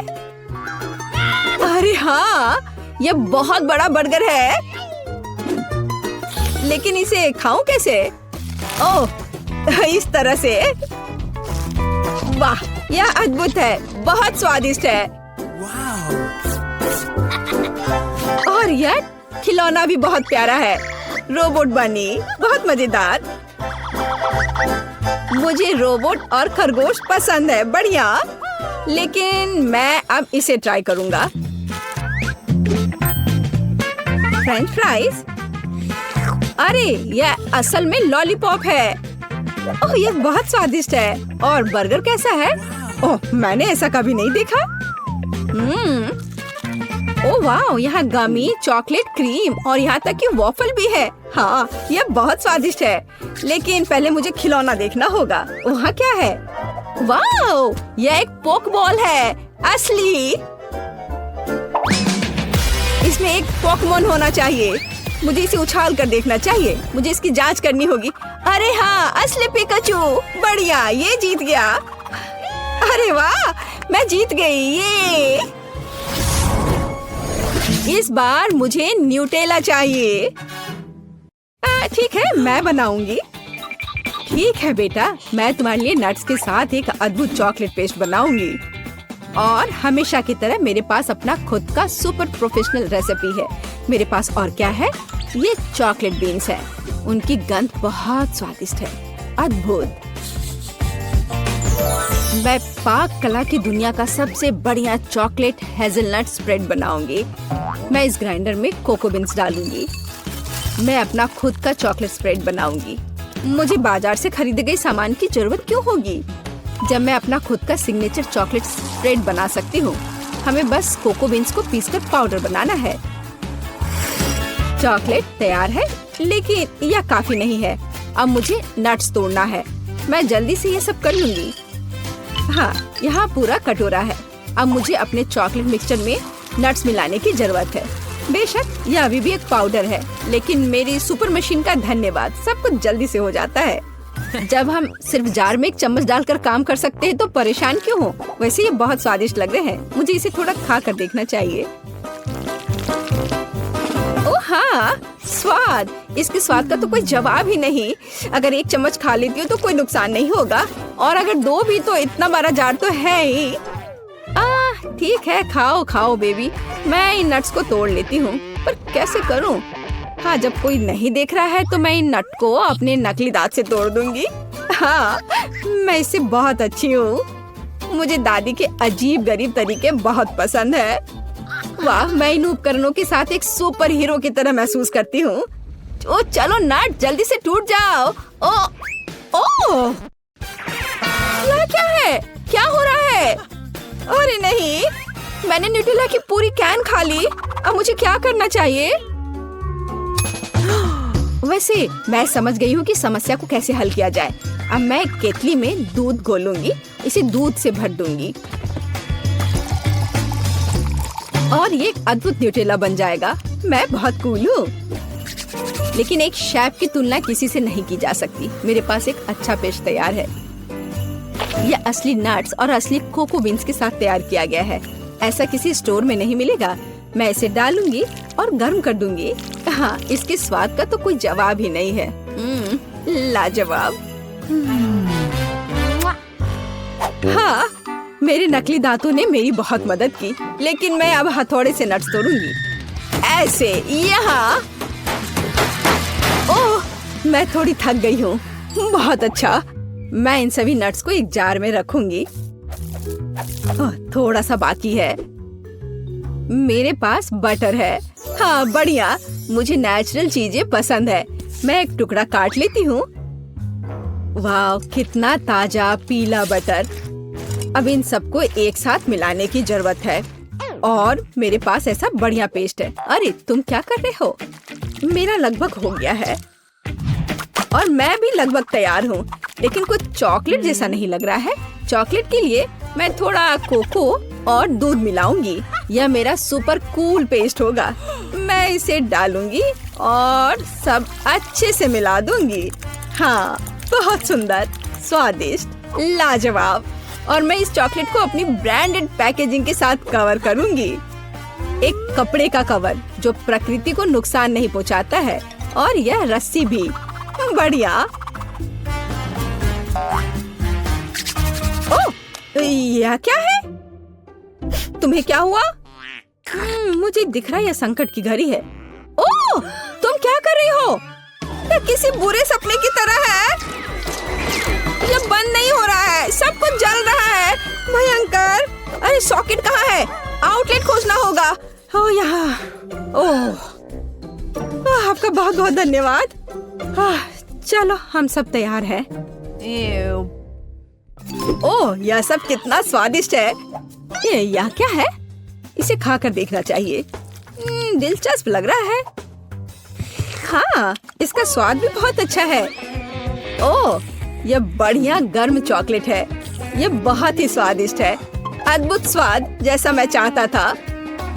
अरे हाँ, यह बहुत बड़ा बर्गर है। लेकिन इसे खाऊं कैसे? ओह, इस तरह से। वाह, यह अद्भुत है, बहुत स्वादिष्ट है। और यह खिलौना भी बहुत प्यारा है। रोबोट बनी, बहुत मजेदार। मुझे रोबोट और खरगोश पसंद है। बढ़िया। लेकिन मैं अब इसे ट्राई करूंगा। French fries? अरे यह असल में लॉलीपॉप है। ओह, यह बहुत स्वादिष्ट है। और बर्गर कैसा है? ओह, मैंने ऐसा कभी नहीं देखा। ओह वाह, यहाँ गमी, चॉकलेट, क्रीम और यहाँ तक कि वॉफल भी है। हाँ, यह बहुत स्वादिष्ट है। लेकिन पहले मुझे खिलौना देखना होगा। वहाँ क्या है? वाह, यह एक पोक बॉल है, असली। इसमें एक पोकेमोन होना चाहिए। मुझे इसे उछाल कर देखना चाहिए। मुझे इसकी जांच करनी होगी। अरे हाँ, असली पिकाचू। बढ़िया, ये जीत गया। अरे वाह, मैं जीत गई। ये इस बार मुझे न्यूटेला चाहिए। ठीक है, मैं बनाऊंगी। ठीक है बेटा, मैं तुम्हारे लिए नट्स के साथ एक अद्भुत चॉकलेट पेस्ट बनाऊंगी। और हमेशा की तरह मेरे पास अपना खुद का सुपर प्रोफेशनल रेसिपी है। मेरे पास और क्या है? ये चॉकलेट बीन्स है। उनकी गंध बहुत स्वादिष्ट है, अद्भुत। मैं पाक कला की दुनिया का सबसे बढ़िया चॉकलेट हेजलनट स्प्रेड बनाऊंगी। मैं इस ग्राइंडर में कोको बीन्स डालूंगी। मैं अपना खुद का चॉकलेट स्प्रेड बनाऊंगी। मुझे बाजार से खरीदे गए सामान की जरूरत क्यों होगी? जब मैं अपना खुद का सिग्नेचर चॉकलेट स्प्रेड बना सकती हूँ। हमें बस कोको बीन्स को पीसकर पाउडर बनाना है। चॉकलेट तैयार है, लेकिन यह काफी नहीं है। अब मुझे नट्स तोड़ना है। मैं जल्दी से ये सब कर लूंगी। हाँ, यहाँ पूरा कटोरा है। अब मुझे अपने चॉकलेट मिक्सचर में नट्स मिलाने की जरूरत है। बेशक यह अभी भी एक पाउडर है, लेकिन मेरी सुपर मशीन का धन्यवाद, सब कुछ जल्दी से हो जाता है। जब हम सिर्फ जार में एक चम्मच डालकर काम कर सकते हैं तो परेशान क्यों हो? वैसे ये बहुत स्वादिष्ट लग रहे हैं। मुझे इसे थोड़ा खा कर देखना चाहिए। ओह हाँ, स्वाद! इसके स्वाद का तो कोई जवाब ही नहीं। अगर एक चम्मच खा लेती हूँ तो कोई नुकसान नहीं होगा, और अगर 2 भी तो इतना बड़ा जार तो है ही। ठीक है, खाओ खाओ बेबी। मैं इन नट्स को तोड़ लेती हूँ, पर कैसे करूँ? हाँ, जब कोई नहीं देख रहा है तो मैं इन नट को अपने नकली दांत से तोड़ दूंगी। हाँ, मैं इससे बहुत अच्छी हूँ। मुझे दादी के अजीब गरीब तरीके बहुत पसंद है। वाह, मैं इन उपकरणों के साथ एक सुपर हीरो की तरह महसूस करती हूँ। ओ चलो नट, जल्दी से टूट जाओ। ओ क्या है? क्या हो रहा है? अरे नहीं, मैंने न्यूटेला की पूरी कैन खा ली। अब मुझे क्या करना चाहिए? वैसे मैं समझ गई हूँ कि समस्या को कैसे हल किया जाए। अब मैं केतली में दूध घोलूंगी, इसे दूध से भर दूंगी और ये एक अद्भुत न्यूटेला बन जाएगा। मैं बहुत कूल हूँ, लेकिन एक शेफ की तुलना किसी से नहीं की जा सकती। मेरे पास एक अच्छा पेस्ट तैयार है। यह असली नट्स और असली कोको बीन्स के साथ तैयार किया गया है। ऐसा किसी स्टोर में नहीं मिलेगा। मैं इसे डालूंगी और गर्म कर दूंगी। हाँ, इसके स्वाद का तो कोई जवाब ही नहीं है। लाजवाब। हाँ, मेरे नकली दांतों ने मेरी बहुत मदद की, लेकिन मैं अब हथौड़े से नट्स तोड़ूंगी। ऐसे यहाँ। ओह, मैं थोड़ी थक गई हूँ। बहुत अच्छा। मैं इन सभी नट्स को एक जार में रखूंगी। थोड़ा सा बाकी है। मेरे पास बटर है। हाँ, बढ़िया। मुझे नेचुरल चीजें पसंद है। मैं एक टुकड़ा काट लेती हूँ। वाह, कितना ताजा पीला बटर। अब इन सबको एक साथ मिलाने की जरूरत है, और मेरे पास ऐसा बढ़िया पेस्ट है। अरे तुम क्या कर रहे हो? मेरा लगभग हो गया है और मैं भी लगभग तैयार हूँ, लेकिन कुछ चॉकलेट जैसा नहीं लग रहा है। चॉकलेट के लिए मैं थोड़ा कोको और दूध मिलाऊंगी। यह मेरा सुपर कूल पेस्ट होगा। मैं इसे डालूंगी और सब अच्छे से मिला दूंगी। हाँ, बहुत सुंदर, स्वादिष्ट, लाजवाब। और मैं इस चॉकलेट को अपनी ब्रांडेड पैकेजिंग के साथ कवर करूंगी। एक कपड़े का कवर जो प्रकृति को नुकसान नहीं पहुंचाता है, और यह रस्सी भी। बढ़िया। ओह, यह क्या है? तुम्हें क्या हुआ? मुझे दिख रहा है यह संकट की घड़ी है। ओह, तुम क्या कर रही हो? यह किसी बुरे सपने की तरह है। यह बंद नहीं हो रहा है, सब कुछ जल रहा है। भयंकर। अरे सॉकेट कहाँ है? आउटलेट खोजना होगा। ओह, यहाँ। ओह, आपका बहुत बहुत धन्यवाद। चलो, हम सब तैयार हैं। ओह, यह सब कितना स्वादिष्ट है। यह क्या है? इसे खाकर देखना चाहिए। दिलचस्प लग रहा है। हाँ, इसका स्वाद भी बहुत अच्छा है। ओह, यह बढ़िया गर्म चॉकलेट है। यह बहुत ही स्वादिष्ट है। अद्भुत स्वाद, जैसा मैं चाहता था।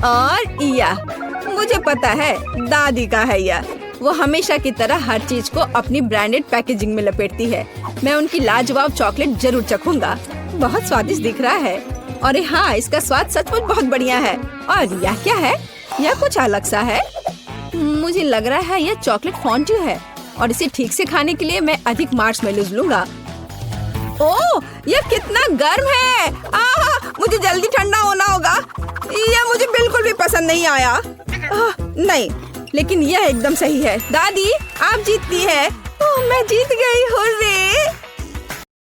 और यह मुझे पता है, दादी का है यह। वो हमेशा की तरह हर चीज को अपनी ब्रांडेड पैकेजिंग में लपेटती है। मैं उनकी लाजवाब चॉकलेट जरूर चखूंगा। बहुत स्वादिष्ट दिख रहा है। और हाँ, इसका स्वाद सचमुच बहुत बढ़िया है। और यह क्या है? यह कुछ अलग सा है। मुझे लग रहा है यह चॉकलेट फॉन्ड्यू है, और इसे ठीक से खाने के लिए मैं अधिक मार्शमेलोज लूंगा। ओह, यह कितना गर्म है। मुझे जल्दी ठंडा होना होगा। यह मुझे बिल्कुल भी पसंद नहीं आया। नहीं, लेकिन यह एकदम सही है। दादी, आप जीतती है। ओह, मैं जीत गई। हुर्रे!